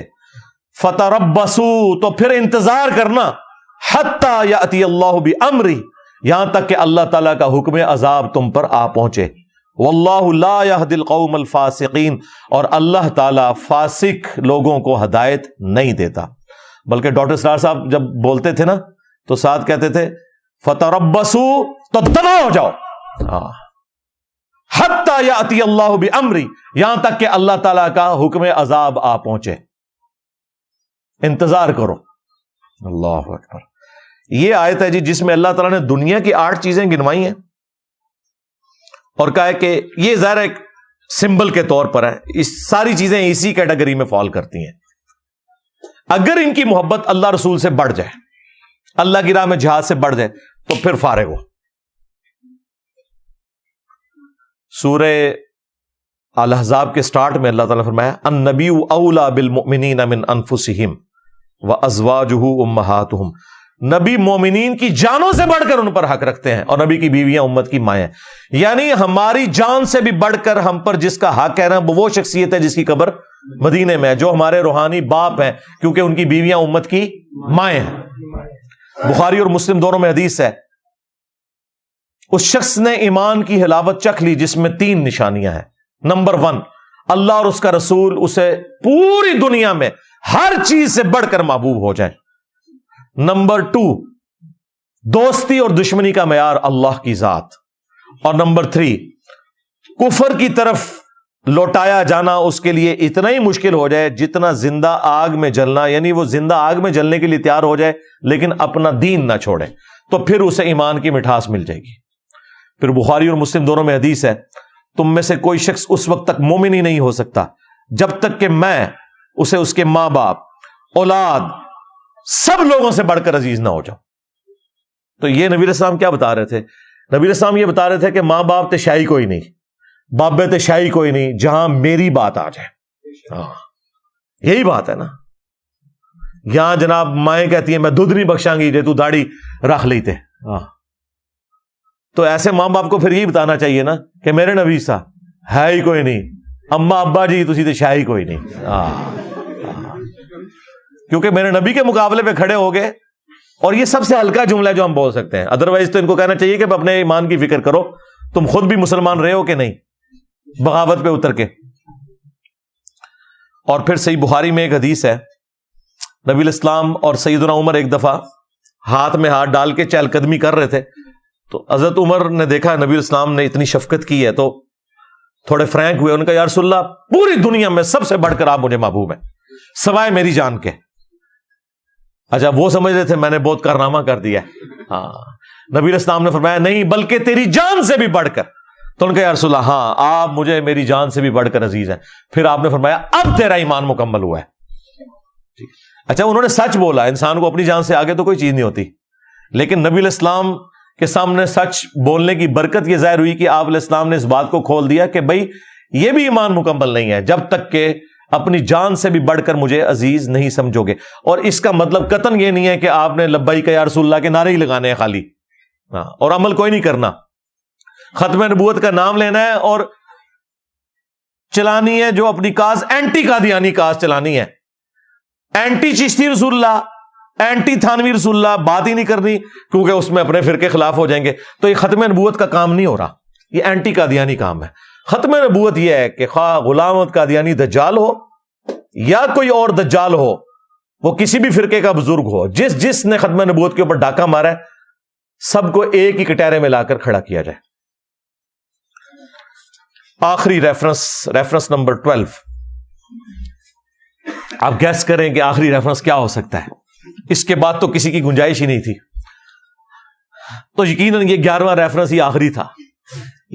فتربصوا، تو پھر انتظار کرنا، حتی یأتی اللہ بامرہ، یہاں تک کہ اللہ تعالیٰ کا حکم عذاب تم پر آ پہنچے۔ واللہ لا یہدی القوم الفاسقین، اور اللہ تعالیٰ فاسق لوگوں کو ہدایت نہیں دیتا۔ بلکہ ڈاکٹر اسرار صاحب جب بولتے تھے نا تو ساتھ کہتے تھے فتربصوا، تو تنا ہو جاؤ، حتی یأتی اللہ بامرہ، یہاں تک کہ اللہ تعالیٰ کا حکم عذاب آ پہنچے، انتظار کرو۔ اللہ اکبر۔ یہ آیت ہے جی جس میں اللہ تعالیٰ نے دنیا کی 8 چیزیں گنوائی ہیں اور کہا ہے کہ یہ ظاہر ایک سمبل کے طور پر ہے، اس ساری چیزیں اسی کیٹیگری میں فال کرتی ہیں۔ اگر ان کی محبت اللہ رسول سے بڑھ جائے، اللہ کی راہ میں جہاد سے بڑھ جائے، تو پھر فارغ ہو۔ سورہ الاحزاب کے سٹارٹ میں اللہ تعالیٰ نے فرمایا النبی اولی بالمؤمنین من انفسہم وازواجہ امہاتہم، نبی مومنین کی جانوں سے بڑھ کر ان پر حق رکھتے ہیں، اور نبی کی بیویاں امت کی مائیں، یعنی ہماری جان سے بھی بڑھ کر ہم پر جس کا حق ہے نا، وہ شخصیت ہے جس کی قبر مدینے میں ہے، جو ہمارے روحانی باپ ہیں، کیونکہ ان کی بیویاں امت کی مائیں ہیں۔ بخاری اور مسلم دونوں میں حدیث ہے، اس شخص نے ایمان کی حلاوت چکھ لی جس میں 3 نشانیاں ہیں۔ نمبر 1، اللہ اور اس کا رسول اسے پوری دنیا میں ہر چیز سے بڑھ کر محبوب ہو جائیں۔ نمبر 2، دوستی اور دشمنی کا معیار اللہ کی ذات۔ اور نمبر 3، کفر کی طرف لوٹایا جانا اس کے لیے اتنا ہی مشکل ہو جائے جتنا زندہ آگ میں جلنا، یعنی وہ زندہ آگ میں جلنے کے لیے تیار ہو جائے لیکن اپنا دین نہ چھوڑے، تو پھر اسے ایمان کی مٹھاس مل جائے گی۔ پھر بخاری اور مسلم دونوں میں حدیث ہے، تم میں سے کوئی شخص اس وقت تک مومن ہی نہیں ہو سکتا جب تک کہ میں اسے اس کے ماں باپ، اولاد، سب لوگوں سے بڑھ کر عزیز نہ ہو جاؤں۔ تو یہ نبی علیہ السلام کیا بتا رہے تھے؟ نبی علیہ السلام یہ بتا رہے تھے کہ ماں باپ تے شاہی کوئی نہیں، بابے تے شاہی کوئی نہیں، جہاں میری بات آ جائے۔ یہی بات ہے نا، یہاں جناب مائیں کہتی ہیں میں دودھ نہیں بخشاں گی جے تو داڑھی رکھ لیتے، تو ایسے ماں باپ کو پھر یہی بتانا چاہیے نا کہ میرے نبی سا ہے ہی کوئی نہیں، اما ابا جی تسی تے شاہی کوئی نہیں، کیونکہ میرے نبی کے مقابلے پہ کھڑے ہو گئے۔ اور یہ سب سے ہلکا جملہ ہے جو ہم بول سکتے ہیں، ادروائز تو ان کو کہنا چاہیے کہ اپنے ایمان کی فکر کرو، تم خود بھی مسلمان رہے ہو کہ نہیں، بغاوت پہ اتر کے۔ اور پھر صحیح بخاری میں ایک حدیث ہے، نبی الاسلام اور سیدنا عمر ایک دفعہ ہاتھ میں ہاتھ ڈال کے چہل قدمی کر رہے تھے، تو حضرت عمر نے دیکھا نبی الاسلام نے اتنی شفقت کی ہے تو تھوڑے فرینک ہوئے، ان کا یا رسول اللہ پوری دنیا میں سب سے بڑھ کر آپ مجھے محبوب ہیں سوائے میری جان کے۔ اچھا وہ سمجھ رہے تھے میں نے بہت کارنامہ کر دیا، نبی علیہ السلام نے فرمایا نہیں بلکہ تیری جان سے بھی بڑھ کر۔ تو ان کا یا رسول اللہ ہاں آپ مجھے میری جان سے بھی بڑھ کر عزیز ہیں۔ پھر آپ نے فرمایا اب تیرا ایمان مکمل ہوا ہے۔ اچھا انہوں نے سچ بولا، انسان کو اپنی جان سے آگے تو کوئی چیز نہیں ہوتی، لیکن نبی علیہ السلام کے سامنے سچ بولنے کی برکت یہ ظاہر ہوئی کہ آپ علیہ السلام نے اس بات کو کھول دیا کہ بھائی یہ بھی ایمان مکمل نہیں ہے جب تک کہ اپنی جان سے بھی بڑھ کر مجھے عزیز نہیں سمجھو گے۔ اور اس کا مطلب قطعاً یہ نہیں ہے کہ آپ نے لبیک یا رسول اللہ کے نعرے ہی لگانے ہیں خالی، اور عمل کوئی نہیں کرنا، ختم نبوت کا نام لینا ہے اور چلانی ہے جو اپنی کاز اینٹی قادیانی کاز چلانی ہے، اینٹی چشتی رسول اللہ، اینٹی تھانوی رسول اللہ، بات ہی نہیں کرنی کیونکہ اس میں اپنے فرقے خلاف ہو جائیں گے۔ تو یہ ختم نبوت کا کام نہیں ہو رہا، یہ اینٹی قادیانی کام ہے۔ ختم نبوت یہ ہے کہ خواہ غلام احمد قادیانی دجال ہو یا کوئی اور دجال ہو، وہ کسی بھی فرقے کا بزرگ ہو، جس نے ختم نبوت کے اوپر ڈاکہ مارا ہے، سب کو ایک ہی کٹہرے میں لا کر کھڑا کیا جائے۔ آخری ریفرنس نمبر 12، آپ گیس کریں کہ آخری ریفرنس کیا ہو سکتا ہے؟ اس کے بعد تو کسی کی گنجائش ہی نہیں تھی. تو یقیناً یہ 11واں ریفرنس ہی آخری تھا.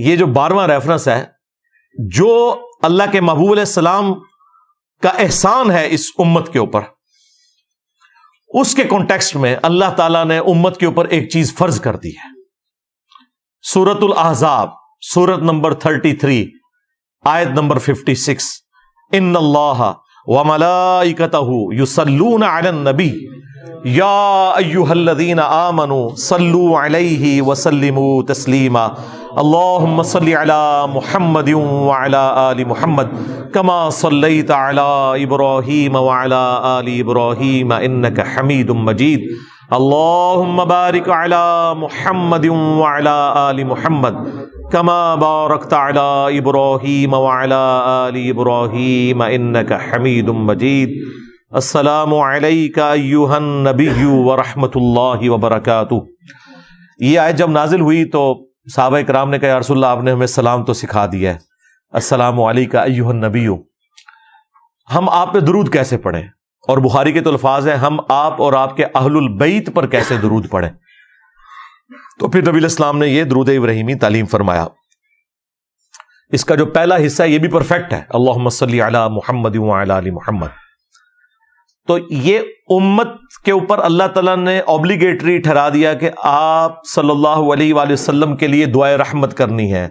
یہ جو 12واں ریفرنس ہے، جو اللہ کے محبوب علیہ السلام کا احسان ہے اس امت کے اوپر، اس کے کانٹیکسٹ میں اللہ تعالیٰ نے امت کے اوپر ایک چیز فرض کر دی ہے. سورۃ الاحزاب، سورت نمبر 33، آیت نمبر 56، ان اللہ وملائکتہ یصلون علی النبی یا ایھا الذین آمنوا صلوا علیہ وسلموا تسلیما اللہم صل علی محمد وعلی آل محمد کما صلیت علی ابراہیم وعلی آل ابراہیم انک حمید مجید اللہم بارک علی محمد وعلی آل محمد کما بارکت علی ابراہیم وعلی آل ابراہیم انک حمید مجید. السلام علیک ایھا النبی ورحمۃ اللہ وبرکاتہ. یہ آیت جب نازل ہوئی تو صحابہ کرام نے کہا یا رسول اللہ آپ نے ہمیں سلام تو سکھا دیا ہے، السلام علیک ایھا النبی، ہم آپ پہ درود کیسے پڑھیں؟ اور بخاری کے تو الفاظ ہیں ہم آپ اور آپ کے اہل البیت پر کیسے درود پڑھیں؟ تو پھر نبی علیہ السلام نے یہ درود ابراہیمی تعلیم فرمایا. اس کا جو پہلا حصہ ہے یہ بھی پرفیکٹ ہے، اللہم صلی علی محمد وعلی آل محمد. تو یہ امت کے اوپر اللہ تعالیٰ نے اوبلیگیٹری ٹھہرا دیا کہ آپ صلی اللہ علیہ وآلہ وسلم کے لیے دعائے رحمت کرنی ہے،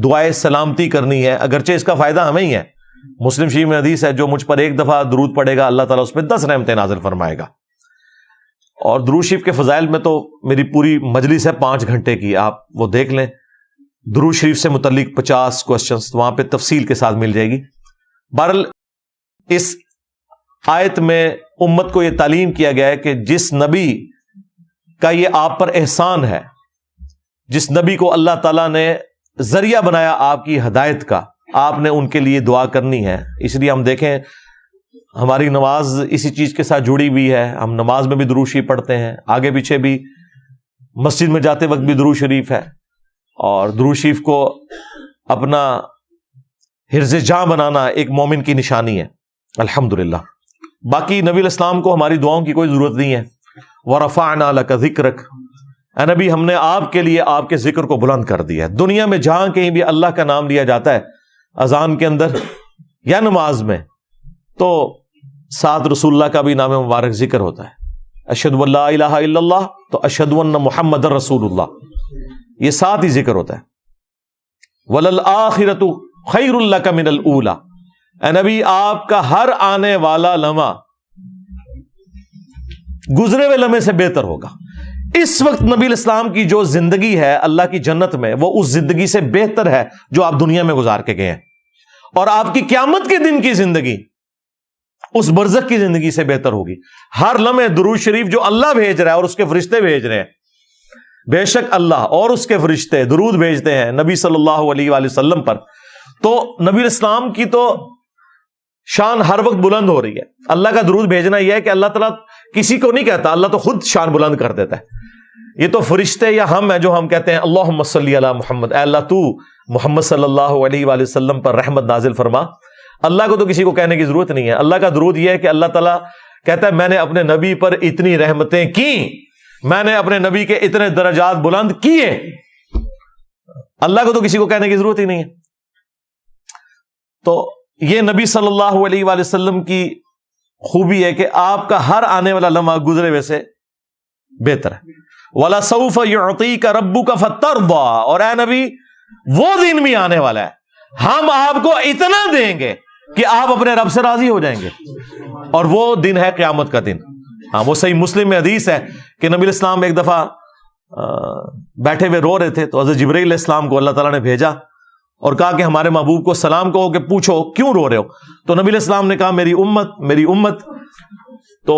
دعائے سلامتی کرنی ہے، اگرچہ اس کا فائدہ ہمیں ہی ہے. مسلم شریف میں حدیث ہے جو مجھ پر ایک دفعہ درود پڑے گا اللہ تعالیٰ اس پہ 10 رحمتیں نازل فرمائے گا. اور درود شریف کے فضائل میں تو میری پوری مجلس ہے 5 گھنٹے کی، آپ وہ دیکھ لیں. درود شریف سے متعلق 50 کوسچنز وہاں پہ تفصیل کے ساتھ مل جائے گی. بہرحال اس آیت میں امت کو یہ تعلیم کیا گیا ہے کہ جس نبی کا یہ آپ پر احسان ہے، جس نبی کو اللہ تعالیٰ نے ذریعہ بنایا آپ کی ہدایت کا، آپ نے ان کے لیے دعا کرنی ہے. اس لیے ہم دیکھیں ہماری نماز اسی چیز کے ساتھ جڑی ہوئی ہے. ہم نماز میں بھی درود شریف پڑھتے ہیں، آگے پیچھے بھی، مسجد میں جاتے وقت بھی درود شریف ہے. اور درود شریف کو اپنا حرز جاں بنانا ایک مومن کی نشانی ہے الحمدللہ. باقی نبی علیہ السلام کو ہماری دعاؤں کی کوئی ضرورت نہیں ہے. وَرَفَعْنَا لَكَ ذِكْرَكَ، اے نبی ہم نے آپ کے لیے آپ کے ذکر کو بلند کر دیا ہے. دنیا میں جہاں کہیں بھی اللہ کا نام لیا جاتا ہے، اذان کے اندر یا نماز میں، تو ساتھ رسول اللہ کا بھی نام مبارک ذکر ہوتا ہے. اشہدو ان لا الہ الا اللہ تو اشہدو ان محمد رسول اللہ، یہ ساتھ ہی ذکر ہوتا ہے. وَلَلْآخِرَةُ خَيْرٌ لَكَ مِنَ الْأُولَى، اے نبی آپ کا ہر آنے والا لمحہ گزرے ہوئے لمحے سے بہتر ہوگا. اس وقت نبی علیہ السلام کی جو زندگی ہے اللہ کی جنت میں، وہ اس زندگی سے بہتر ہے جو آپ دنیا میں گزار کے گئے ہیں. اور آپ کی قیامت کے دن کی زندگی اس برزخ کی زندگی سے بہتر ہوگی. ہر لمحے درود شریف جو اللہ بھیج رہا ہے اور اس کے فرشتے بھیج رہے ہیں، بے شک اللہ اور اس کے فرشتے درود بھیجتے ہیں نبی صلی اللہ علیہ وآلہ وسلم پر. تو نبی علیہ السلام کی تو شان ہر وقت بلند ہو رہی ہے. اللہ کا درود بھیجنا یہ ہے کہ اللہ تعالیٰ کسی کو نہیں کہتا، اللہ تو خود شان بلند کر دیتا ہے. یہ تو فرشتے یا ہم ہیں جو ہم کہتے ہیں اللہم صلی علی محمد، اے اللہ تو محمد صلی اللہ علیہ وآلہ وسلم پر رحمت نازل فرما. اللہ کو تو کسی کو کہنے کی ضرورت نہیں ہے. اللہ کا درود یہ ہے کہ اللہ تعالیٰ کہتا ہے میں نے اپنے نبی پر اتنی رحمتیں کی، میں نے اپنے نبی کے اتنے درجات بلند کیے. اللہ کو تو کسی کو کہنے کی ضرورت ہی نہیں ہے. تو یہ نبی صلی اللہ علیہ وآلہ وسلم کی خوبی ہے کہ آپ کا ہر آنے والا لمحہ گزرے ہوئے سے بہتر ہے. وَلَسَوْفَ يُعْطِيكَ رَبُّكَ فَتَرْضَىٰ، اور اے نبی وہ دن بھی آنے والا ہے ہم آپ کو اتنا دیں گے کہ آپ اپنے رب سے راضی ہو جائیں گے. اور وہ دن ہے قیامت کا دن. ہاں وہ صحیح مسلم میں حدیث ہے کہ نبی علیہ السلام ایک دفعہ بیٹھے ہوئے رو رہے تھے تو حضرت جبرائیل علیہ السلام کو اللہ تعالیٰ نے بھیجا اور کہا کہ ہمارے محبوب کو سلام کہو کہ پوچھو کیوں رو رہے ہو. تو نبی علیہ السلام نے کہا میری امت میری امت. تو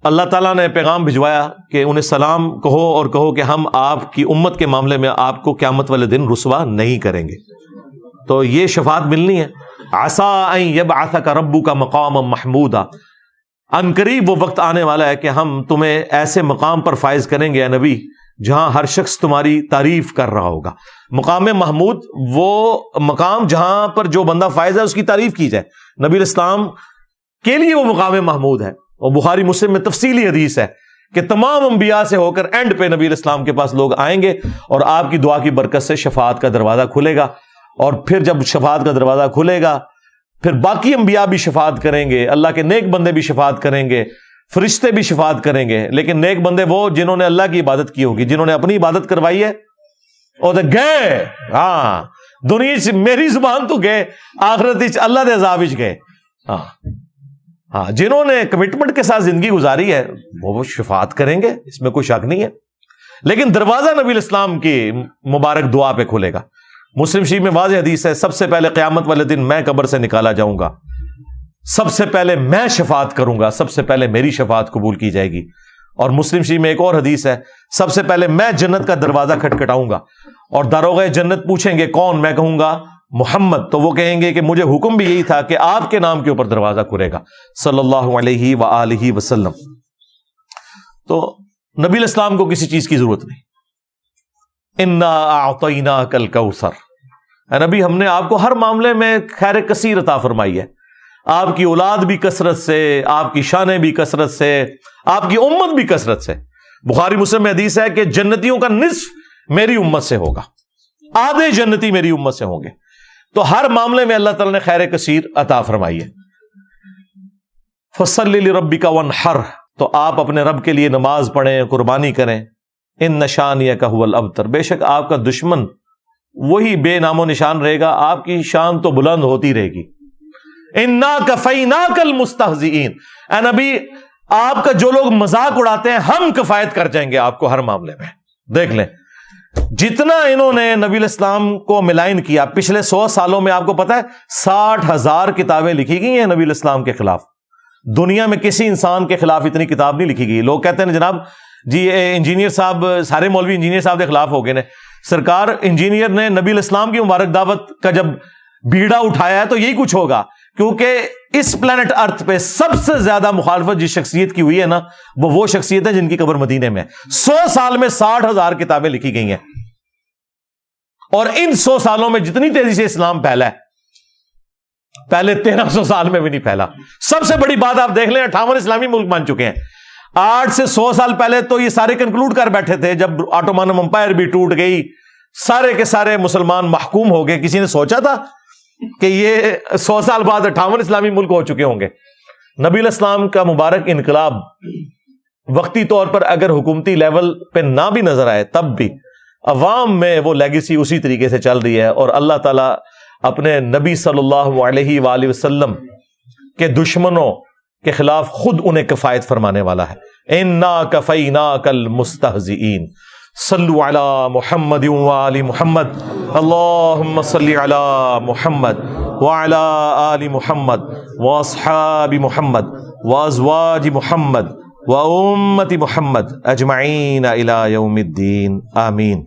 اللہ تعالیٰ نے پیغام بھجوایا کہ انہیں سلام کہو اور کہو کہ ہم آپ کی امت کے معاملے میں آپ کو قیامت والے دن رسوا نہیں کریں گے. تو یہ شفاعت ملنی ہے. عسیٰ ان یبعثک ربک مقاما محمودا، ان قریب وہ وقت آنے والا ہے کہ ہم تمہیں ایسے مقام پر فائز کریں گے اے نبی جہاں ہر شخص تمہاری تعریف کر رہا ہوگا. مقام محمود وہ مقام جہاں پر جو بندہ فائز ہے اس کی تعریف کی جائے. نبی علیہ السلام کے لیے وہ مقام محمود ہے. اور بخاری مسلم میں تفصیلی حدیث ہے کہ تمام انبیاء سے ہو کر اینڈ پہ نبی علیہ السلام کے پاس لوگ آئیں گے اور آپ کی دعا کی برکت سے شفاعت کا دروازہ کھلے گا. اور پھر جب شفاعت کا دروازہ کھلے گا پھر باقی انبیاء بھی شفاعت کریں گے, اللہ کے نیک بندے بھی شفاعت کریں گے, فرشتے بھی شفاعت کریں گے. لیکن نیک بندے وہ جنہوں نے اللہ کی عبادت کی ہوگی, جنہوں نے اپنی عبادت کروائی ہے وہ تو گئے. ہاں دنیا سے میری زبان تو گئے, آخرت اللہ دے عذاب وچ گئے. ہاں جنہوں نے کمٹمنٹ کے ساتھ زندگی گزاری ہے وہ شفاعت کریں گے, اس میں کوئی شک نہیں ہے. لیکن دروازہ نبی علیہ السلام کی مبارک دعا پہ کھلے گا. مسلم شریف میں واضح حدیث ہے, سب سے پہلے قیامت والے دن میں قبر سے نکالا جاؤں گا, سب سے پہلے میں شفاعت کروں گا, سب سے پہلے میری شفاعت قبول کی جائے گی. اور مسلم شریف میں ایک اور حدیث ہے, سب سے پہلے میں جنت کا دروازہ کھٹکھٹاؤں گا اور داروغہ جنت پوچھیں گے کون, میں کہوں گا محمد, تو وہ کہیں گے کہ مجھے حکم بھی یہی تھا کہ آپ کے نام کے اوپر دروازہ کھلے گا صلی اللہ علیہ وآلہ وسلم. تو نبی علیہ السلام کو کسی چیز کی ضرورت نہیں. انا اعطیناک الکوثر, اے نبی ہم نے آپ کو ہر معاملے میں خیر کثیر عطا فرمائی ہے. آپ کی اولاد بھی کثرت سے, آپ کی شانیں بھی کثرت سے, آپ کی امت بھی کثرت سے. بخاری مسلم میں حدیث ہے کہ جنتیوں کا نصف میری امت سے ہوگا, آدھے جنتی میری امت سے ہوں گے. تو ہر معاملے میں اللہ تعالیٰ نے خیر کثیر عطا فرمائی ہے. فصلی لربک وانحر, تو آپ اپنے رب کے لیے نماز پڑھیں, قربانی کریں. ان شانیک ھو الابتر, بے شک آپ کا دشمن وہی بے نام و نشان رہے گا, آپ کی شان تو بلند ہوتی رہے گی. انا کفیناک المستہزئین, اے نبی آپ کا جو لوگ مذاق اڑاتے ہیں ہم کفایت کر جائیں گے آپ کو ہر معاملے میں. دیکھ لیں جتنا انہوں نے نبی علیہ السلام کو ملائن کیا, پچھلے 100 سالوں میں آپ کو پتا ہے 60,000 کتابیں لکھی گئی ہیں نبی علیہ السلام کے خلاف. دنیا میں کسی انسان کے خلاف اتنی کتاب نہیں لکھی گئی. لوگ کہتے ہیں جناب جی انجینئر صاحب, سارے مولوی انجینئر صاحب کے خلاف ہو گئے نے. سرکار انجینئر نے نبی علیہ السلام کی مبارک دعوت کا جب بیڑا اٹھایا ہے تو یہی کچھ ہوگا, کیونکہ اس پلانٹ ارتھ پہ سب سے زیادہ مخالفت جس شخصیت کی ہوئی ہے نا, وہ شخصیت ہے جن کی قبر مدینے میں. 100 سال میں 60,000 کتابیں لکھی گئی ہیں, اور ان 100 سالوں میں جتنی تیزی سے اسلام پھیلا ہے پہلے 1300 سال میں بھی نہیں پھیلا. سب سے بڑی بات آپ دیکھ لیں 58 اسلامی ملک بن چکے ہیں. 8 سے 100 سال پہلے تو یہ سارے کنکلوڈ کر بیٹھے تھے, جب آٹومان امپائر بھی ٹوٹ گئی, سارے کے سارے مسلمان محکوم ہو گئے. کسی نے سوچا تھا کہ یہ 100 سال بعد 58 اسلامی ملک ہو چکے ہوں گے؟ نبی علیہ السلام کا مبارک انقلاب وقتی طور پر اگر حکومتی لیول پہ نہ بھی نظر آئے تب بھی عوام میں وہ لیگیسی اسی طریقے سے چل رہی ہے, اور اللہ تعالیٰ اپنے نبی صلی اللہ علیہ وآلہ وسلم کے دشمنوں کے خلاف خود انہیں کفایت فرمانے والا ہے. انا کفیناک المستہزئین. صلوا علی محمد وآل محمد, اللہم صلی علی محمد وعلی آل محمد واصحاب محمد وازواج محمد وامت محمد اجمعین الی یوم الدین, آمین.